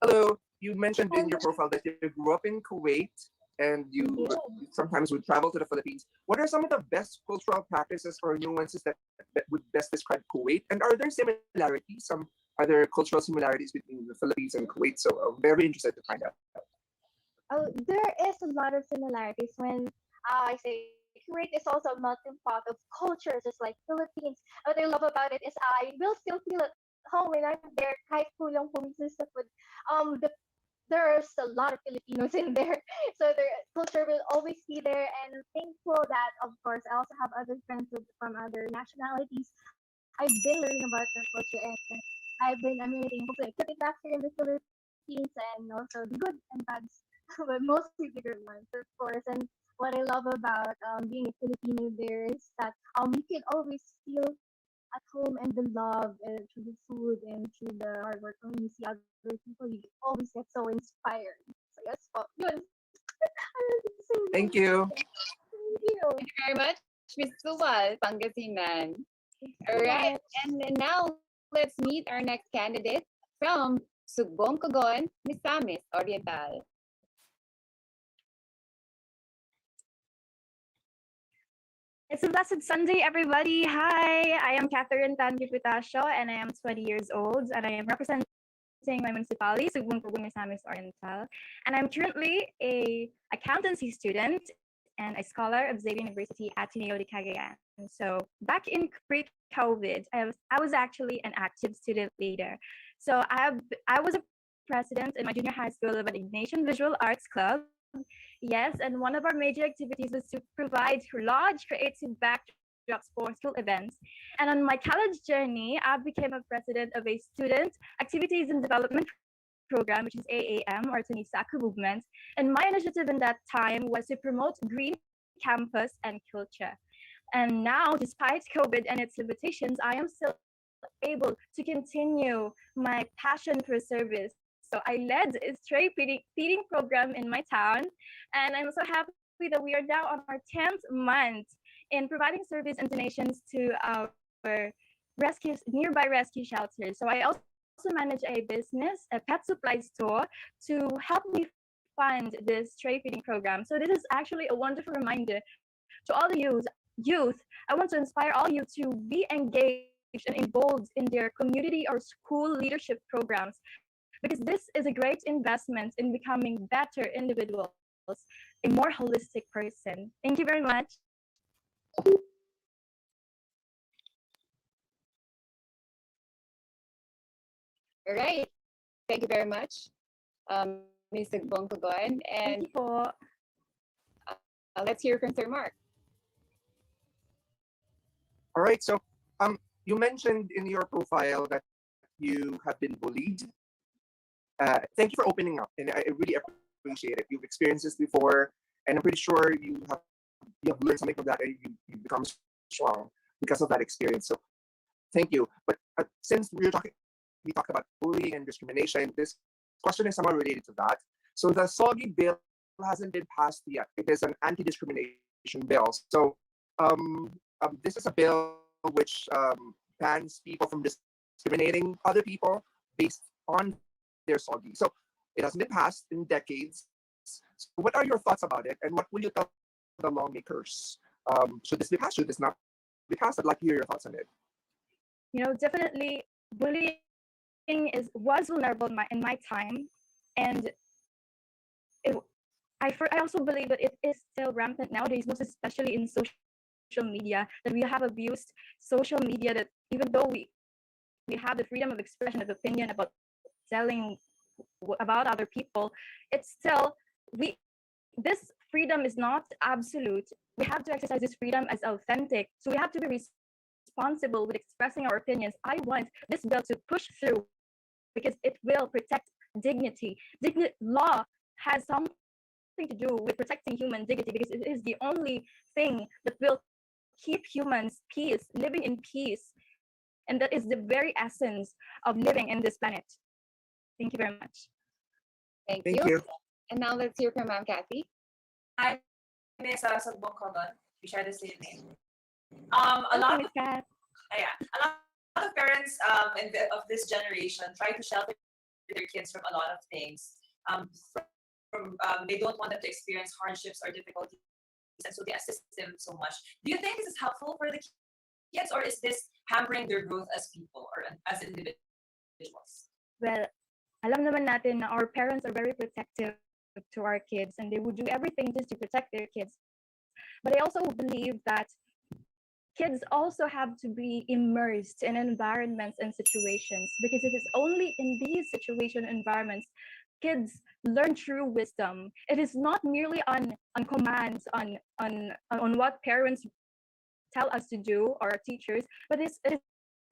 Hello. You mentioned in your profile that you grew up in Kuwait and you sometimes would travel to the Philippines. What are some of the best cultural practices or nuances that would best describe Kuwait? And are there similarities, some other cultural similarities between the Philippines and Kuwait? So I'm very interested to find out. Oh, there is a lot of similarities when I say Kuwait is also a melting pot of cultures, just like Philippines. What I love about it is I will still feel at home when I'm there, kahit kulang po minsan sa food. There's a lot of Filipinos in there, so their culture will always be there. And thankful that, of course, I also have other friends from other nationalities. I've been learning about their culture and I've been emulating, hopefully, put it back here in the Philippines and also the good and bad, but mostly the good ones, of course. And what I love about being a Filipino there is that you can always feel at home and the love through the food and through the hard work. When you see other people, you always get so inspired. So yes, po, yun. Thank you. Thank you. Thank you very much, Miss Suwal, Pangasinan. All right, and then now let's meet our next candidate from Sugbong Cogon, Misamis Oriental. It's a blessed Sunday, everybody. Hi, I am Catherine Tangi Pitasio, and I am 20 years old, and I am representing my municipality, Sugbong Cogon, Misamis Oriental. And I'm currently a accountancy student and a scholar of Xavier University Ateneo de Cagayan. So back in pre-COVID, I was actually an active student leader. So I was a president in my junior high school of an Ignatian Visual Arts Club. Yes, and one of our major activities was to provide large creative backdrops for school events. And on my college journey, I became a president of a student activities and development program, which is AAM, or Tunisaku movement. And my initiative in that time was to promote green campus and culture. And now, despite COVID and its limitations, I am still able to continue my passion for service. So I led a stray feeding program in my town, and I'm so happy that we are now on our 10th month in providing service and donations to our nearby rescue shelters. So I also manage a business, a pet supply store, to help me fund this stray feeding program. So this is actually a wonderful reminder to all the youth. I want to inspire all you to be engaged and involved in their community or school leadership programs, because this is a great investment in becoming better individuals, a more holistic person. Thank you very much. All right. Thank you very much, Ms. Bongkogon. And let's hear from Sir Mark. All right, so you mentioned in your profile that you have been bullied. Thank you for opening up, and I really appreciate it. You've experienced this before, and I'm pretty sure you have learned something from that, and you become strong because of that experience. So thank you. But since we talked about bullying and discrimination, this question is somehow related to that. So the SOGI bill hasn't been passed yet. It is an anti-discrimination bill. So this is a bill which bans people from discriminating other people based on their SOGI. So it hasn't been passed in decades. So what are your thoughts about it, and what will you tell the lawmakers? Should this be passed? Should this not be passed? I'd like to hear your thoughts on it. You know, definitely bullying was vulnerable in my time, and I also believe that it is still rampant nowadays, most especially in social media, that we have abused social media, that even though we have the freedom of expression, of opinion about telling about other people, it's still, this freedom is not absolute. We have to exercise this freedom as authentic. So we have to be responsible with expressing our opinions. I want this bill to push through because it will protect dignity. Law has something to do with protecting human dignity, because it is the only thing that will keep humans living in peace. And that is the very essence of living in this planet. Thank you very much. Thank you. And now let's hear from Ma'am Kathy. Hi, Miss Bongkogon. We share the same name. A lot of parents of this generation try to shelter their kids from a lot of things. They don't want them to experience hardships or difficulties, and so they assist them so much. Do you think this is helpful for the kids, or is this hampering their growth as people or as individuals? Well, alam naman natin na our parents are very protective to our kids, and they would do everything just to protect their kids. But I also believe that kids also have to be immersed in environments and situations, because it is only in these situation environments kids learn true wisdom. It is not merely on commands, on what parents tell us to do, or our teachers, but it is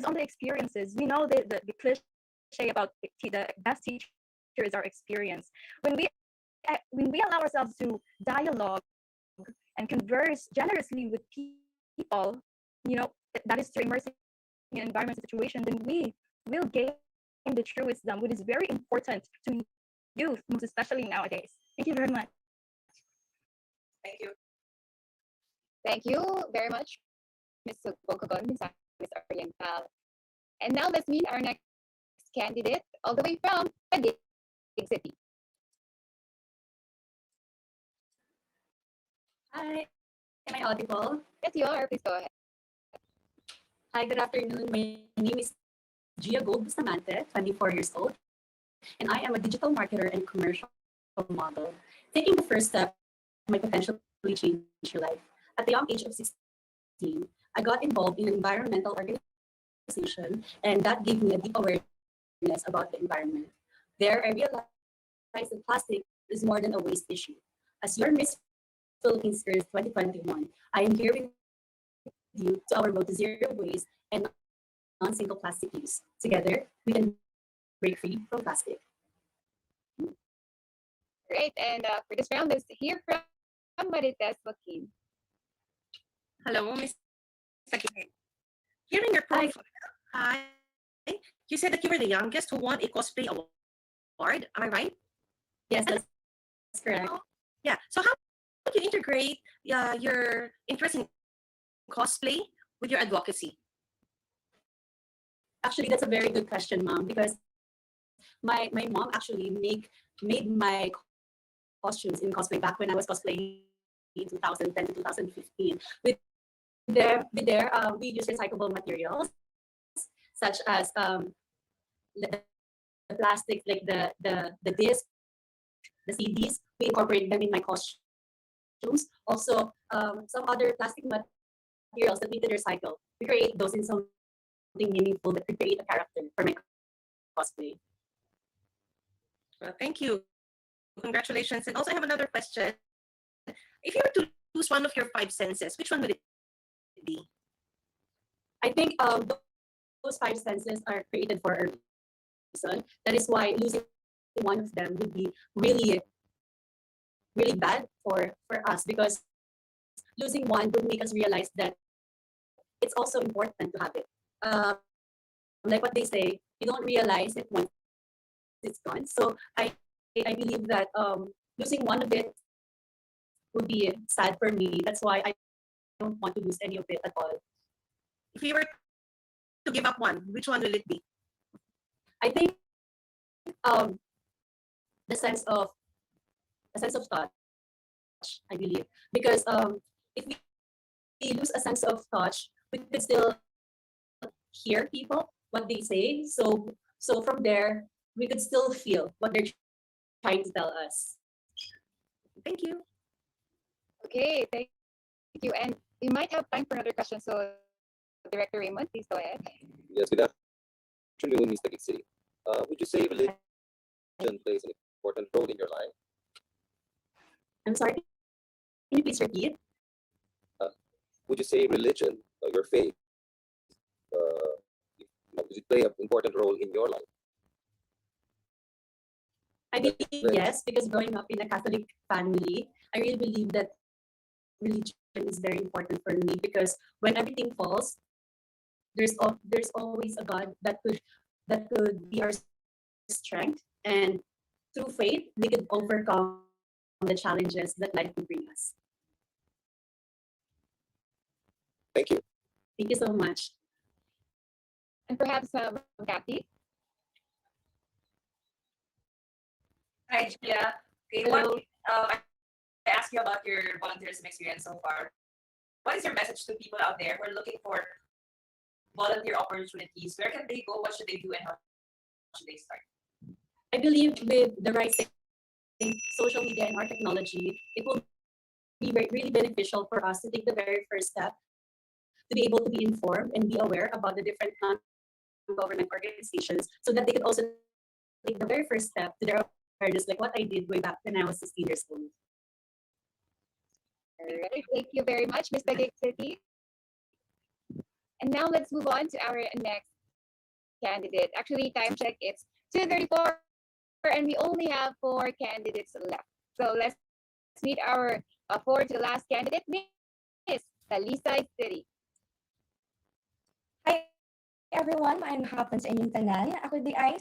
on the experiences. We know the cliche about the best teacher is our experience. When we allow ourselves to dialogue and converse generously with people, you know, that is to immerse in environment situation, then we will gain the true wisdom, which is very important to youth, most especially nowadays. Thank you very much. Thank you. Thank you very much, Ms. Bongkogon, Ms. Oriental. And now let's meet our next candidate, all the way from Taguig City. Hi, am I audible? Yes, you are. Please go ahead. Hi, good afternoon. My name is Gia Gold Bustamante, 24 years old, and I am a digital marketer and commercial model. Taking the first step might potentially change your life. At the young age of 16, I got involved in an environmental organization, and that gave me a deep awareness about the environment. There, I realized that plastic is more than a waste issue. As your Miss Philippines Earth 2021, I am here with you to our road to zero waste and non-single plastic use. Together, we can break free from plastic. Great. And for this round, let's hear from MARITES JOAQUIN. Hello, Miss Sakine. Hearing your profile, hi. You said that you were the youngest who won a cosplay award. Am I right? Yes, that's correct. Yeah. So how would you integrate your interest in cosplay with your advocacy? Actually, that's a very good question, Mom, because my mom actually made my costumes in cosplay back when I was cosplaying in 2010 to 2015. We use recyclable materials such as the plastic, like the disc, the CDs. We incorporate them in my costumes. Also, some other plastic materials that we could recycle. We create those in something meaningful that could create a character for my cosplay. Well, thank you. Congratulations. And also, I have another question. If you were to lose one of your five senses, which one would it be? I think those five senses are created for a reason. That is why losing one of them would be really, really bad for us, because losing one would make us realize that it's also important to have it. Like what they say, you don't realize it once it's gone. So I believe that losing one of it would be sad for me. That's why I don't want to lose any of it at all. If you were to give up one, which one will it be? I think the sense of touch, I believe, because if we lose a sense of touch, we could still hear people, what they say. So from there, we could still feel what they're trying to tell us. Thank you. Okay, thank you. And we might have time for another question. So, Director Raymond, please go ahead. Yes, good afternoon, Mr. Gixi. Would you say religion plays an important role in your life? I'm sorry, can you please repeat? Would you say religion, your faith, does it play an important role in your life? I believe yes, because growing up in a Catholic family, I really believe that religion is very important for me, because when everything falls, there's always a God that could be our strength, and through faith we could overcome the challenges that life will bring us. Thank you. Thank you so much. And perhaps Kathy. Hi, Julia. Okay, I asked you about your volunteerism experience so far. What is your message to people out there who are looking for volunteer opportunities? Where can they go? What should they do? And how should they start? I believe with the rising social media and our technology, it will be really beneficial for us to take the very first step to be able to be informed and be aware about the different non-government organizations, so that they could also take the very first step to their awareness, like what I did way back when I was 16 years old. All right, thank you very much, Mr. Gixi. And now let's move on to our next candidate. Actually, time check, it's 2:34, and we only have 4 candidates left. So let's meet our forward to the last candidate, Miss Talisay City. Hi everyone, I'm hapon sa inyong tanan. Ako di ay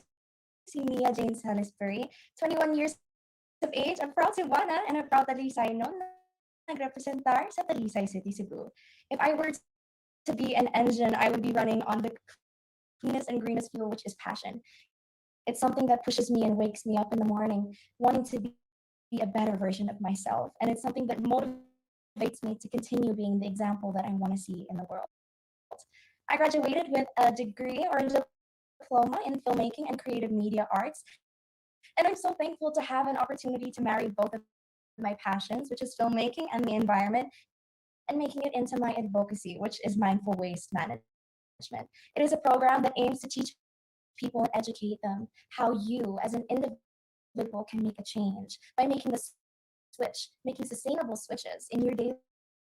si Mia Jane Salisbury, 21 years of age. I'm proud Cebuana and I'm proud Talisay no nagrepresentar sa Talisay City, Cebu. If I were to be an engine, I would be running on the cleanest and greenest fuel, which is passion. It's something that pushes me and wakes me up in the morning, wanting to be a better version of myself. And it's something that motivates me to continue being the example that I want to see in the world. I graduated with a degree or a diploma in filmmaking and creative media arts. And I'm so thankful to have an opportunity to marry both of my passions, which is filmmaking and the environment, and making it into my advocacy, which is mindful waste management. It is a program that aims to teach people and educate them how you, as an individual, can make a change by making the switch, making sustainable switches in your daily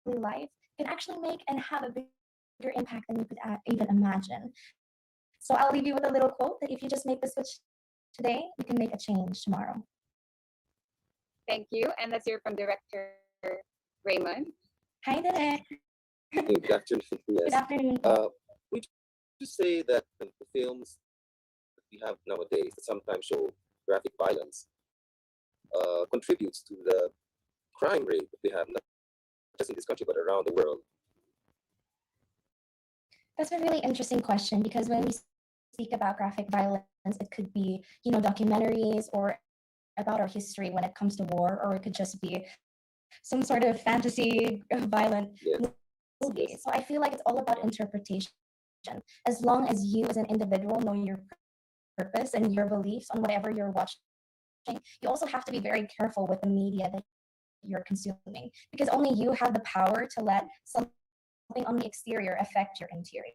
life can actually make and have a bigger impact than you could even imagine. So I'll leave you with a little quote that if you just make the switch today, you can make a change tomorrow. Thank you. And let's hear from Director Raymond. Hi, Direk. Good afternoon. Yes. Good afternoon. Would you say that the films that we have nowadays that sometimes show graphic violence contributes to the crime rate that we have, not just in this country, but around the world? That's a really interesting question, because when we speak about graphic violence, it could be, documentaries or about our history when it comes to war, or it could just be some sort of fantasy violent movie. So I feel like it's all about interpretation. As long as you as an individual know your purpose and your beliefs on whatever you're watching, you also have to be very careful with the media that you're consuming, because only you have the power to let something on the exterior affect your interior.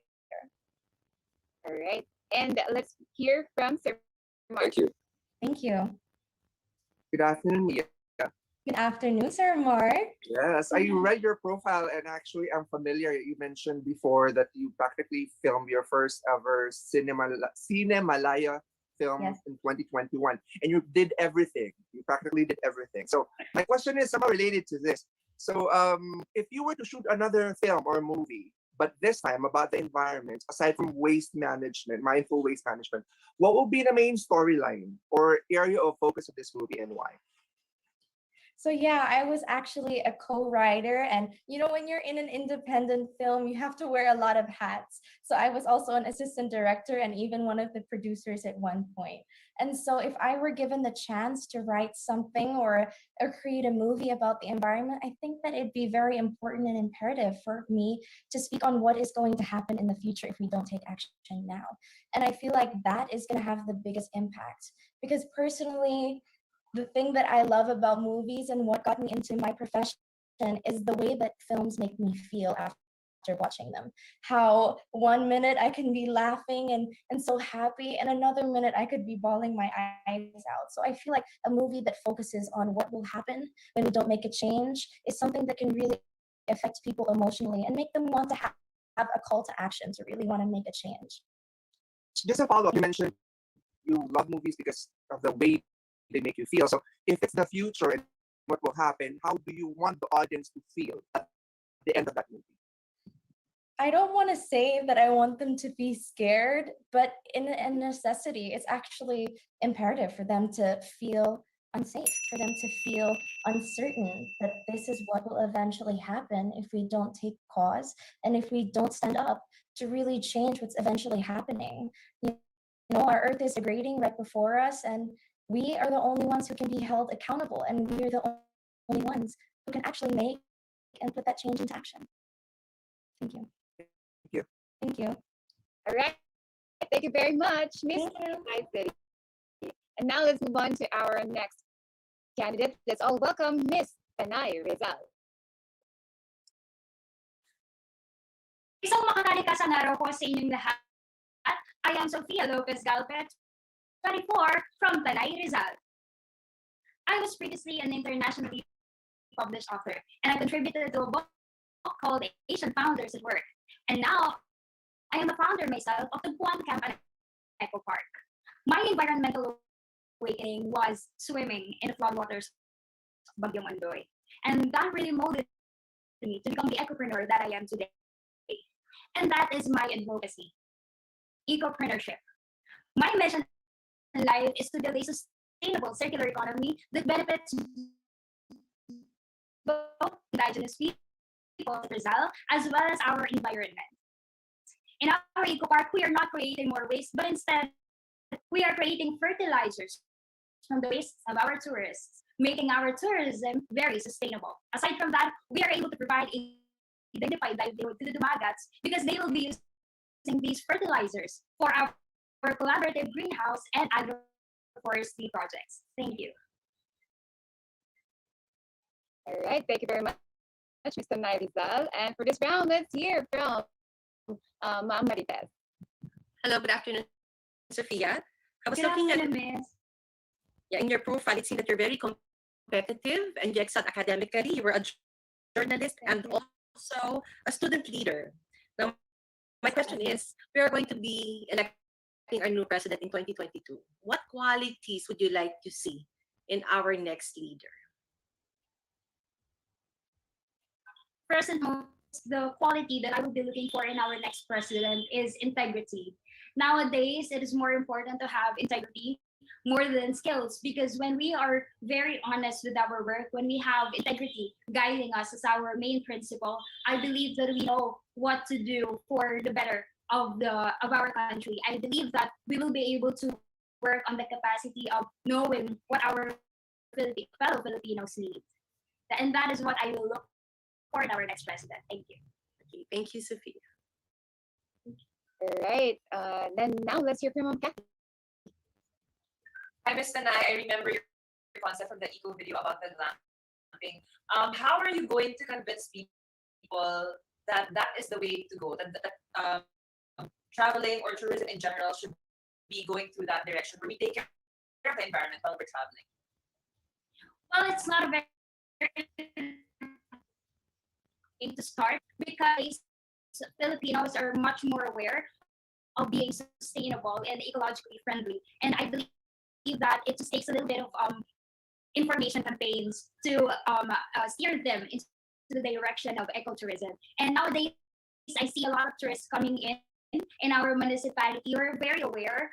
All right. And let's hear from Sir Mark. Thank you. Thank you. Good afternoon, Mia. Good afternoon, Sir Mark. Yes, I read your profile and actually I'm familiar. You mentioned before that you practically filmed your first ever Cinemalaya film in 2021, and you did everything. You practically did everything. So my question is somehow related to this. So if you were to shoot another film or movie, but this time about the environment, aside from waste management, mindful waste management, what will be the main storyline or area of focus of this movie and why? So yeah, I was actually a co-writer, and when you're in an independent film, you have to wear a lot of hats. So I was also an assistant director and even one of the producers at one point. And so if I were given the chance to write something or create a movie about the environment, I think that it'd be very important and imperative for me to speak on what is going to happen in the future if we don't take action now. And I feel like that is going to have the biggest impact, because personally, the thing that I love about movies and what got me into my profession is the way that films make me feel after watching them. How 1 minute I can be laughing and so happy, and another minute I could be bawling my eyes out. So I feel like a movie that focuses on what will happen when we don't make a change is something that can really affect people emotionally and make them want to have a call to action to really want to make a change. Just a follow-up, you mentioned you love movies because of the way they make you feel. So if it's the future and what will happen, how do you want the audience to feel at the end of that movie? I don't want to say that I want them to be scared, but in a necessity, it's actually imperative for them to feel unsafe, for them to feel uncertain that this is what will eventually happen if we don't take cause and if we don't stand up to really change what's eventually happening. Our earth is degrading right before us, and we are the only ones who can be held accountable, and we are the only ones who can actually make and put that change into action. Thank you. Thank you. Thank you. All right. Thank you very much, Miss City. And now let's move on to our next candidate. Let's all welcome Miss Tanay Rizal. Isang makakalikasang araw po sa inyong lahat. I am Sofia Lopez Galpet, 24, from Tanay Rizal. I was previously an internationally published author, and I contributed to a book called Asian Founders at Work. And now, I am a founder myself of the Buwan Camp and Eco Park. My environmental awakening was swimming in the floodwaters of Bagyong Andoy. And that really molded me to become the ecopreneur that I am today. And that is my advocacy, ecopreneurship. My mission in life is to build a sustainable circular economy that benefits both indigenous people of Rizal as well as our environment. In our eco park, we are not creating more waste, but instead, we are creating fertilizers from the waste of our tourists, making our tourism very sustainable. Aside from that, we are able to provide a dignified livelihood to the Dumagats because they will be using these fertilizers for our collaborative greenhouse and agroforestry projects. Thank you. All right, thank you very much, Mr. Rizal. And for this round, let's hear from Ma'am Marites. Hello, good afternoon, Sophia. I was Good looking at afternoon, Miss. in your profile, it seems that you're very competitive and you excelled academically. You were a journalist and also a student leader. Now, my question is, we are going to be electing our new president in 2022. What qualities would you like to see in our next leader? First and most, the quality that I will be looking for in our next president is integrity. Nowadays, it is more important to have integrity more than skills, because when we are very honest with our work, when we have integrity guiding us as our main principle, I believe that we know what to do for the better of our country. I believe that we will be able to work on the capacity of knowing what our fellow Filipinos need. And that is what I will look for in our next president. Thank you. Okay, thank you, Sophia. All right. Then now let's hear from Kathy. Hi, Miss Tanay. I remember your concept from the eco video about the glamping. How are you going to convince people that that is the way to go? That traveling or tourism in general should be going through that direction, where we take care of the environment while we're traveling? Well, it's not a very to start, because Filipinos are much more aware of being sustainable and ecologically friendly. And I believe that it just takes a little bit of information campaigns to steer them into the direction of ecotourism. And nowadays, I see a lot of tourists coming in our municipality. We're very aware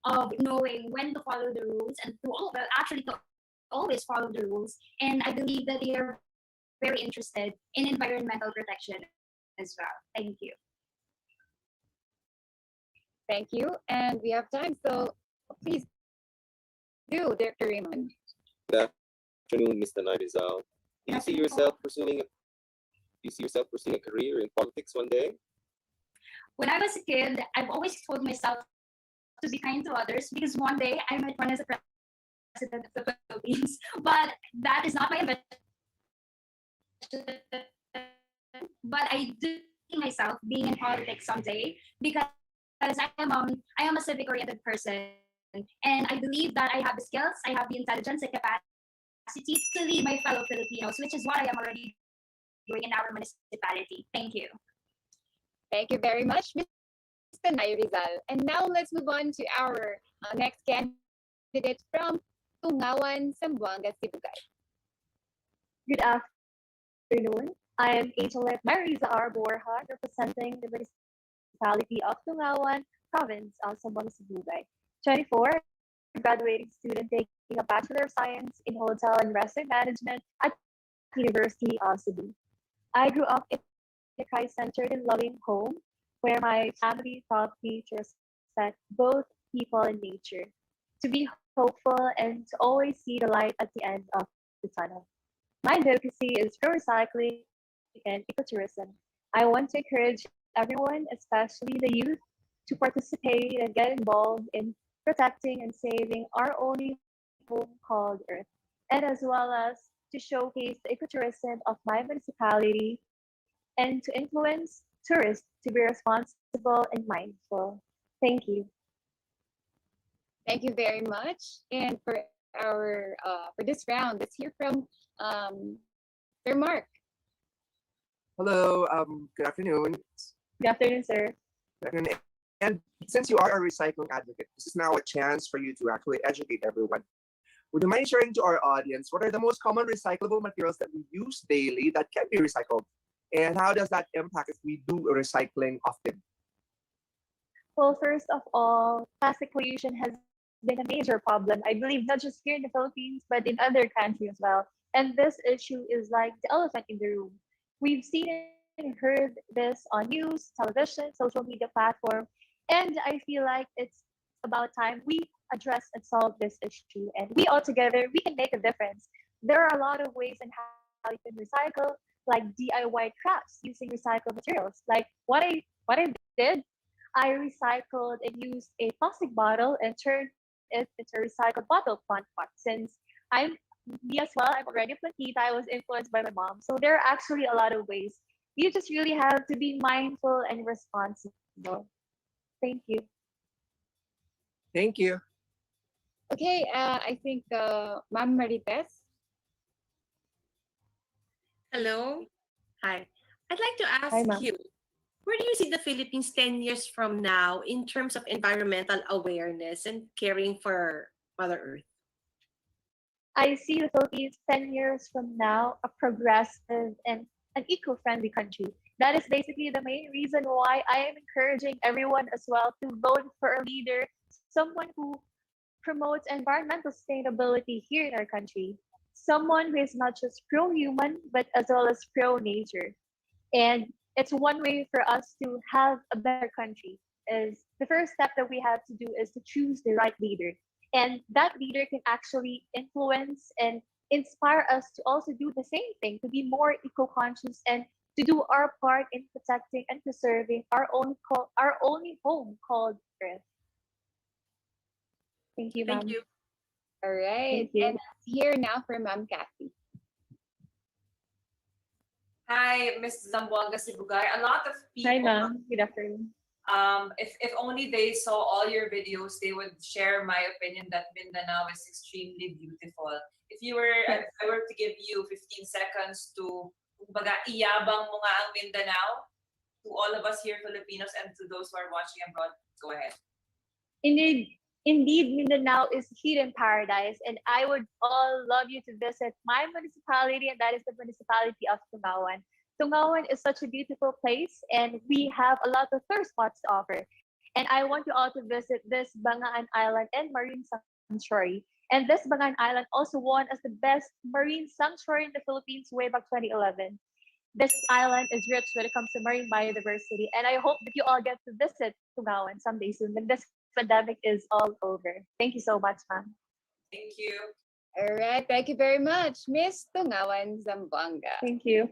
of knowing when to follow the rules and to always follow the rules. And I believe that they are very interested in environmental protection as well. Thank you. Thank you. And we have time, so please do, Director Raymond. Good afternoon, Mr. Rizal. Do you see yourself pursuing a career in politics one day? When I was a kid, I've always told myself to be kind to others, because one day I might run as a president of the Philippines. But that is not my ambition. But I do see myself being in politics someday, because I am a civic oriented person, and I believe that I have the skills, I have the intelligence and capacity to lead my fellow Filipinos, which is what I am already doing in our municipality. Thank you. Thank you very much, Mr. Rizal. And now let's move on to our next candidate from Tungawan, Zamboanga, Sibugay. Good afternoon. I am Angelet Marisa R. Borja, representing the municipality of Tungawan, province of Zamboanga, Sibugay. 24, graduating student taking a Bachelor of Science in Hotel and Restaurant Management at University of Cebu. I grew up in a Christ-centered and loving home where my family taught me to respect both people and nature, to be hopeful, and to always see the light at the end of the tunnel. My advocacy is for recycling and ecotourism. I want to encourage everyone, especially the youth, to participate and get involved in protecting and saving our only home called Earth, and as well as to showcase the ecotourism of my municipality and to influence tourists to be responsible and mindful. Thank you. Thank you very much. And for this round, let's hear from Sir Mark. Hello, good afternoon. Good afternoon, sir. Good afternoon. And since you are a recycling advocate, this is now a chance for you to actually educate everyone. Would you mind sharing to our audience what are the most common recyclable materials that we use daily that can be recycled? And how does that impact if we do recycling often? Well, first of all, plastic pollution has been a major problem, I believe, not just here in the Philippines, but in other countries as well. And this issue is like the elephant in the room. We've seen and heard this on news, television, social media platform, and I feel like it's about time we address and solve this issue. And we all together, we can make a difference. There are a lot of ways in how you can recycle, like DIY crafts using recycled materials. Like what I did, I recycled and used a plastic bottle and turned it into a recycled bottle plant pot. Since I'm me as well. I'm already platita. I was influenced by my mom. So there are actually a lot of ways. You just really have to be mindful and responsible. Thank you. Thank you. Okay, I think Ma'am Marites. Hello. Hi. I'd like to Hi, ask ma'am. you, where do you see the Philippines 10 years from now in terms of environmental awareness and caring for Mother Earth? I see the Philippines 10 years from now a progressive and an eco-friendly country. That is basically the main reason why I am encouraging everyone as well to vote for a leader, someone who promotes environmental sustainability here in our country, someone who is not just pro-human, but as well as pro-nature. And it's one way for us to have a better country. Is the first step that we have to do is to choose the right leader. And that leader can actually influence and inspire us to also do the same thing, to be more eco-conscious and to do our part in protecting and preserving our only home called Earth. Thank you, Thank ma'am. you. All right. Thank you. And let's hear now from Ma'am Kathy. Hi, Miss Zamboanga Sibugay. A lot of Hi, people, ma'am. Good afternoon. if only they saw all your videos, they would share my opinion that Mindanao is extremely beautiful. If if I were to give you 15 seconds to, kumbaga, iyabang mo nga ang Mindanao to all of us here Filipinos and to those who are watching abroad, go ahead. Indeed, Mindanao is hidden paradise, and I would all love you to visit my municipality, and that is the municipality of Tungawan. Tungawan is such a beautiful place, and we have a lot of tourist spots to offer. And I want you all to visit this Bangaan Island and Marine Sanctuary. And this Bangaan Island also won as the best marine sanctuary in the Philippines way back 2011. This island is rich when it comes to marine biodiversity, and I hope that you all get to visit Tungawan someday soon when this pandemic is all over. Thank you so much, ma'am. Thank you. All right. Thank you very much, Miss Tungawan Zamboanga. Thank you.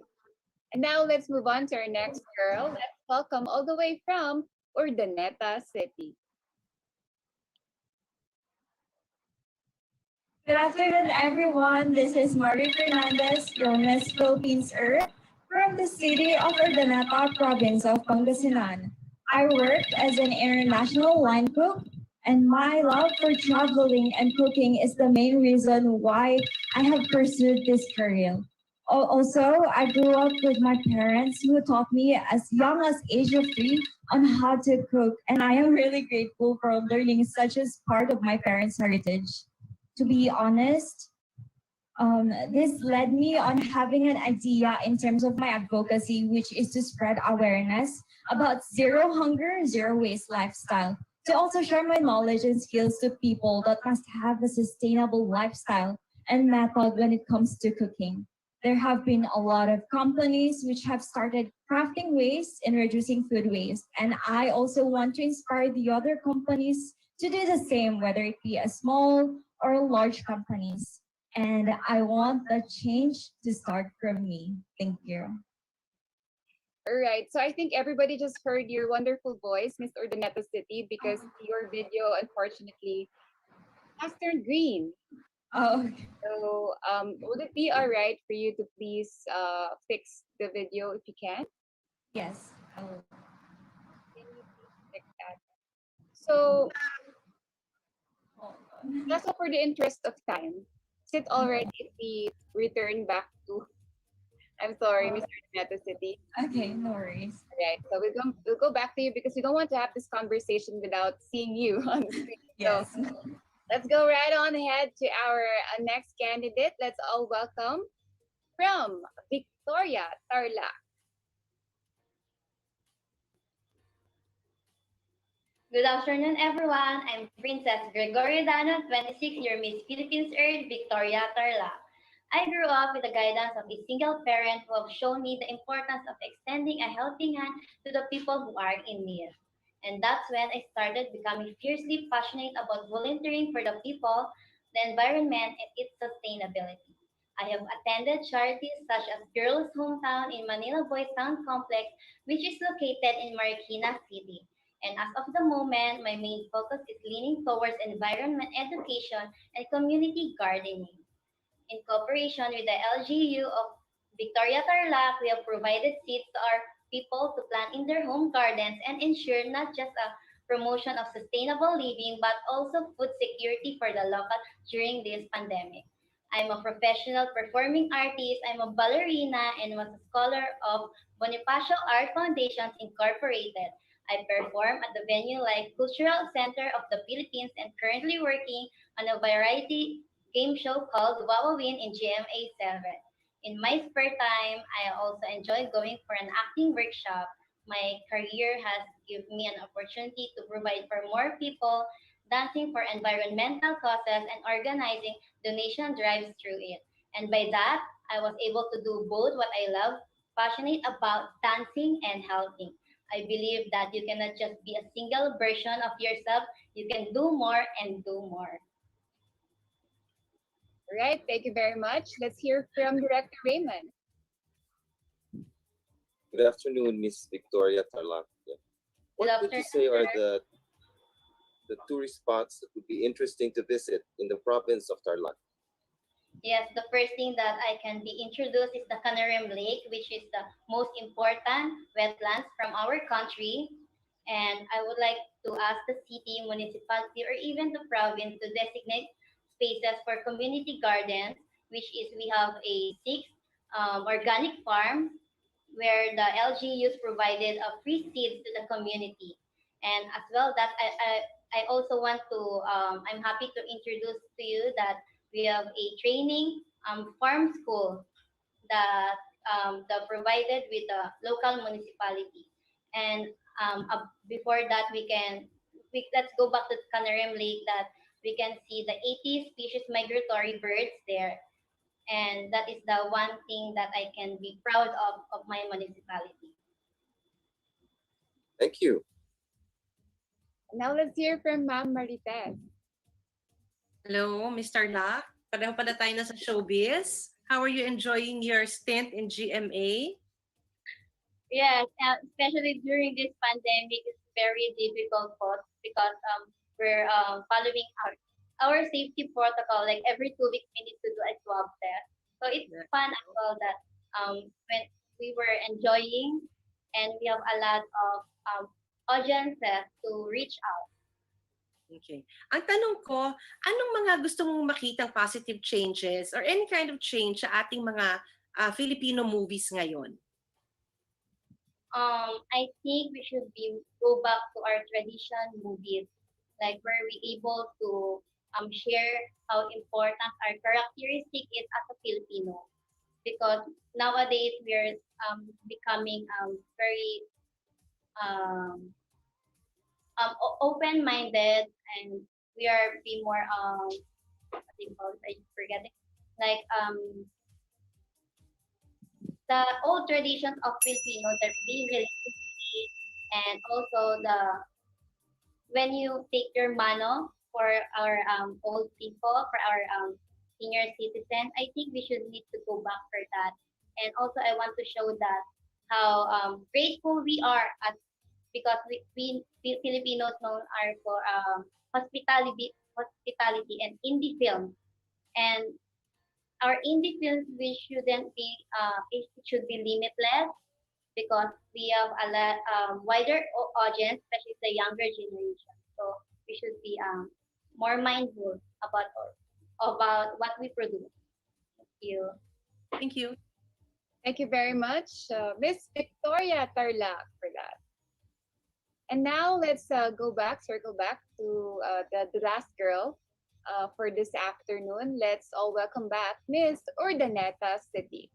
And now let's move on to our next girl. Let's welcome all the way from Urdaneta City. Good afternoon, everyone. This is Marie Fernandez, your Miss Philippines Earth, from the city of Urdaneta, province of Pangasinan. I work as an international wine cook, and my love for traveling and cooking is the main reason why I have pursued this career. Also, I grew up with my parents who taught me as young as age of 3 on how to cook, and I am really grateful for learning such as part of my parents' heritage. To be honest, this led me on having an idea in terms of my advocacy, which is to spread awareness about zero hunger, zero waste lifestyle. To also share my knowledge and skills to people that must have a sustainable lifestyle and method when it comes to cooking. There have been a lot of companies which have started crafting waste and reducing food waste. And I also want to inspire the other companies to do the same, whether it be a small or large companies. And I want the change to start from me. Thank you. All right. So I think everybody just heard your wonderful voice, Miss Urdaneta City, because your video, unfortunately, has turned green. Oh. So would it be all right for you to please fix the video if you can? Yes. Can you please fix that? So that's all for the interest of time. Is it all right if we return back to, I'm sorry, Mr. Urdaneta City? Okay, no worries. All right. So we'll go back to you because we don't want to have this conversation without seeing you on the screen. Yes. So let's go right on ahead to our next candidate. Let's all welcome from Victoria, Tarlac. Good afternoon, everyone. I'm Princess Gregoria Dano, 26-year Miss Philippines Earth, Victoria, Tarlac. I grew up with the guidance of a single parent who have shown me the importance of extending a helping hand to the people who are in need. And that's when I started becoming fiercely passionate about volunteering for the people, the environment, and its sustainability. I have attended charities such as Girls Hometown in Manila Boys Town Complex, which is located in Marikina City. And as of the moment, my main focus is leaning towards environment education and community gardening. In cooperation with the LGU of Victoria Tarlac, we have provided seeds to our people to plant in their home gardens and ensure not just a promotion of sustainable living, but also food security for the local during this pandemic. I'm a professional performing artist, I'm a ballerina, and was a scholar of Bonifacio Art Foundations Incorporated. I perform at the venue like Cultural Center of the Philippines and currently working on a variety game show called Wawawin in GMA 7. In my spare time, I also enjoy going for an acting workshop. My career has given me an opportunity to provide for more people, dancing for environmental causes, and organizing donation drives through it. And by that, I was able to do both what I love, passionate about dancing and helping. I believe that you cannot just be a single version of yourself. You can do more and do more. All right, thank you very much. Let's hear from Director Raymond. Good afternoon, Miss Victoria Tarlac. Yeah. What would you say are the tourist spots that would be interesting to visit in the province of Tarlac? Yes, the first thing that I can be introduced is the Canarem Lake, which is the most important wetlands from our country. And I would like to ask the city, municipality, or even the province to designate spaces for community gardens, which is we have a six organic farm where the LGUs provided a free seeds to the community. And as well that I also want to, I'm happy to introduce to you that we have a training farm school that that provided with the local municipality. And before that, let's go back to Canarem Lake that we can see the 80 species migratory birds there. And that is the one thing that I can be proud of my municipality. Thank you. Now let's hear from Ma'am Marites. Hello, Mr. Tarlac. Pareho pala tayo na sa showbiz. How are you enjoying your stint in GMA? Yes, especially during this pandemic, it's very difficult for us because we're following our safety protocol. Like every 2 weeks, we need to do a swab test. So it's fun as well that when we were enjoying and we have a lot of audiences to reach out. Okay. Ang tanong ko, anong mga gusto mong makitang positive changes or any kind of change sa ating mga Filipino movies ngayon? I think we should go back to our tradition movies, like where we able to share how important our characteristic is as a Filipino. Because nowadays we're becoming very open-minded, and we are being more what do you call it? I forget it. Like the old traditions of Filipino that being related, and also the when you take your mano for our old people, for our senior citizens, I think we should need to go back for that. And also I want to show that how grateful we are at because we Filipinos known are for hospitality and indie films. And our indie films we shouldn't be it should be limitless because we have a lot wider audience, especially the younger generation. So we should be more mindful about what we produce. Thank you. Thank you. Thank you very much, Miss Victoria Tarlac, for that. And now let's circle back to the last girl for this afternoon. Let's all welcome back Miss Urdaneta City.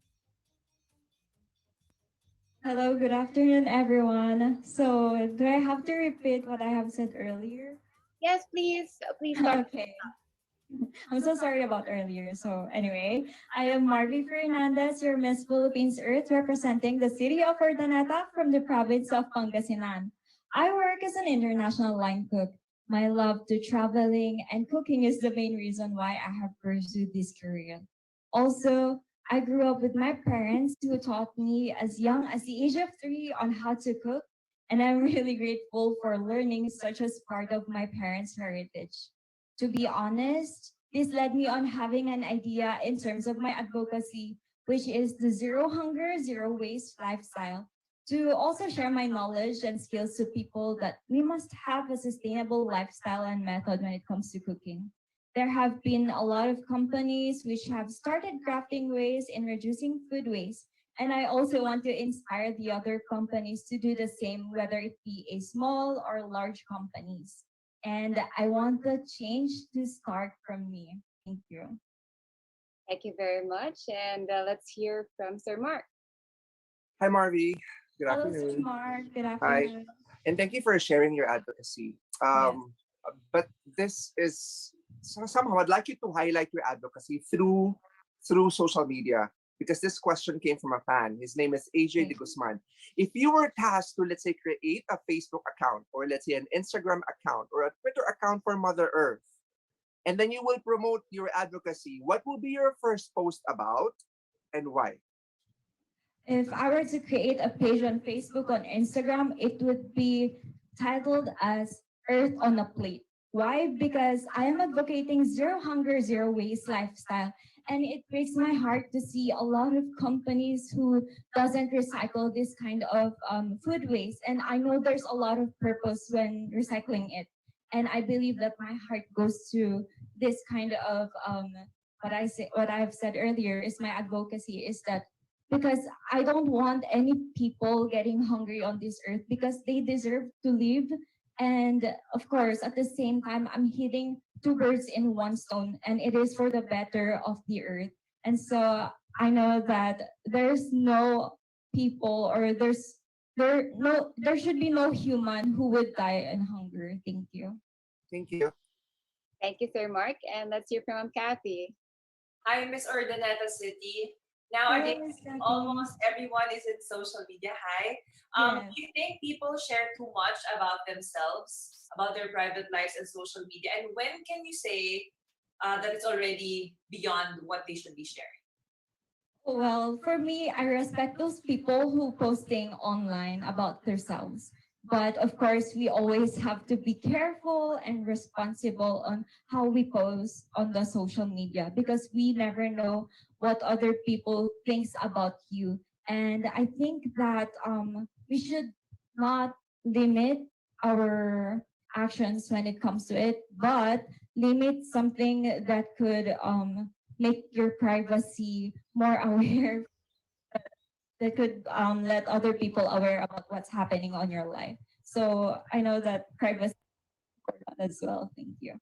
Hello, good afternoon, everyone. So, do I have to repeat what I have said earlier? Yes, please. Please start. Okay. I'm so sorry about earlier. So anyway, I am Marvy Fernandez, your Miss Philippines Earth, representing the city of Urdaneta from the province of Pangasinan. I work as an international line cook. My love to traveling and cooking is the main reason why I have pursued this career. Also, I grew up with my parents who taught me as young as the age of 3 on how to cook, and I'm really grateful for learning such as part of my parents' heritage. To be honest, This led me on having an idea in terms of my advocacy, which is the zero hunger, zero waste lifestyle, to also share my knowledge and skills to people that we must have a sustainable lifestyle and method when it comes to cooking. There have been a lot of companies which have started crafting ways in reducing food waste. And I also want to inspire the other companies to do the same, whether it be a small or large companies. And I want the change to start from me. Thank you. Thank you very much. And let's hear from Sir Mark. Hi, Marvy. Good Hello, Sir afternoon. Mark. Good Hi. afternoon. And thank you for sharing your advocacy. But this is somehow I'd like you to highlight your advocacy through social media, because this question came from a fan. His name is AJ De Guzman. If you were tasked to, let's say, create a Facebook account, or let's say an Instagram account, or a Twitter account for Mother Earth, and then you will promote your advocacy, what will be your first post about and why? If I were to create a page on Facebook, on Instagram, it would be titled as Earth on a Plate. Why? Because I am advocating zero hunger, zero waste lifestyle. And it breaks my heart to see a lot of companies who doesn't recycle this kind of food waste. And I know there's a lot of purpose when recycling it. And I believe that my heart goes to this kind of what I've said earlier is my advocacy is that because I don't want any people getting hungry on this earth because they deserve to live. And of course, at the same time, I'm hitting two birds in one stone, and it is for the better of the earth. And so I know that there's no people or there should be no human who would die in hunger. Thank you. Thank you. Thank you, Sir Mark. And let's hear from Kathy. Hi, Miss Urdaneta City. Nowadays, Hello, Miss Kathy. almost everyone is in social media. Hi. Yes. Do you think people share too much about themselves, about their private lives and social media? And when can you say that it's already beyond what they should be sharing? Well, for me, I respect those people who posting online about themselves. But of course, we always have to be careful and responsible on how we post on the social media because we never know what other people thinks about you. And I think that we should not limit our actions when it comes to it, but limit something that could make your privacy more aware that could let other people aware about what's happening on your life. So I know that privacy is important as well. Thank you.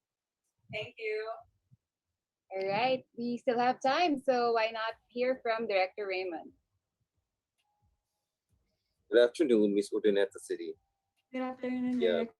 Thank you. All right, we still have time, so why not hear from Director Raymond? Good afternoon, Miss Urdaneta City. Good afternoon, Yeah. Director.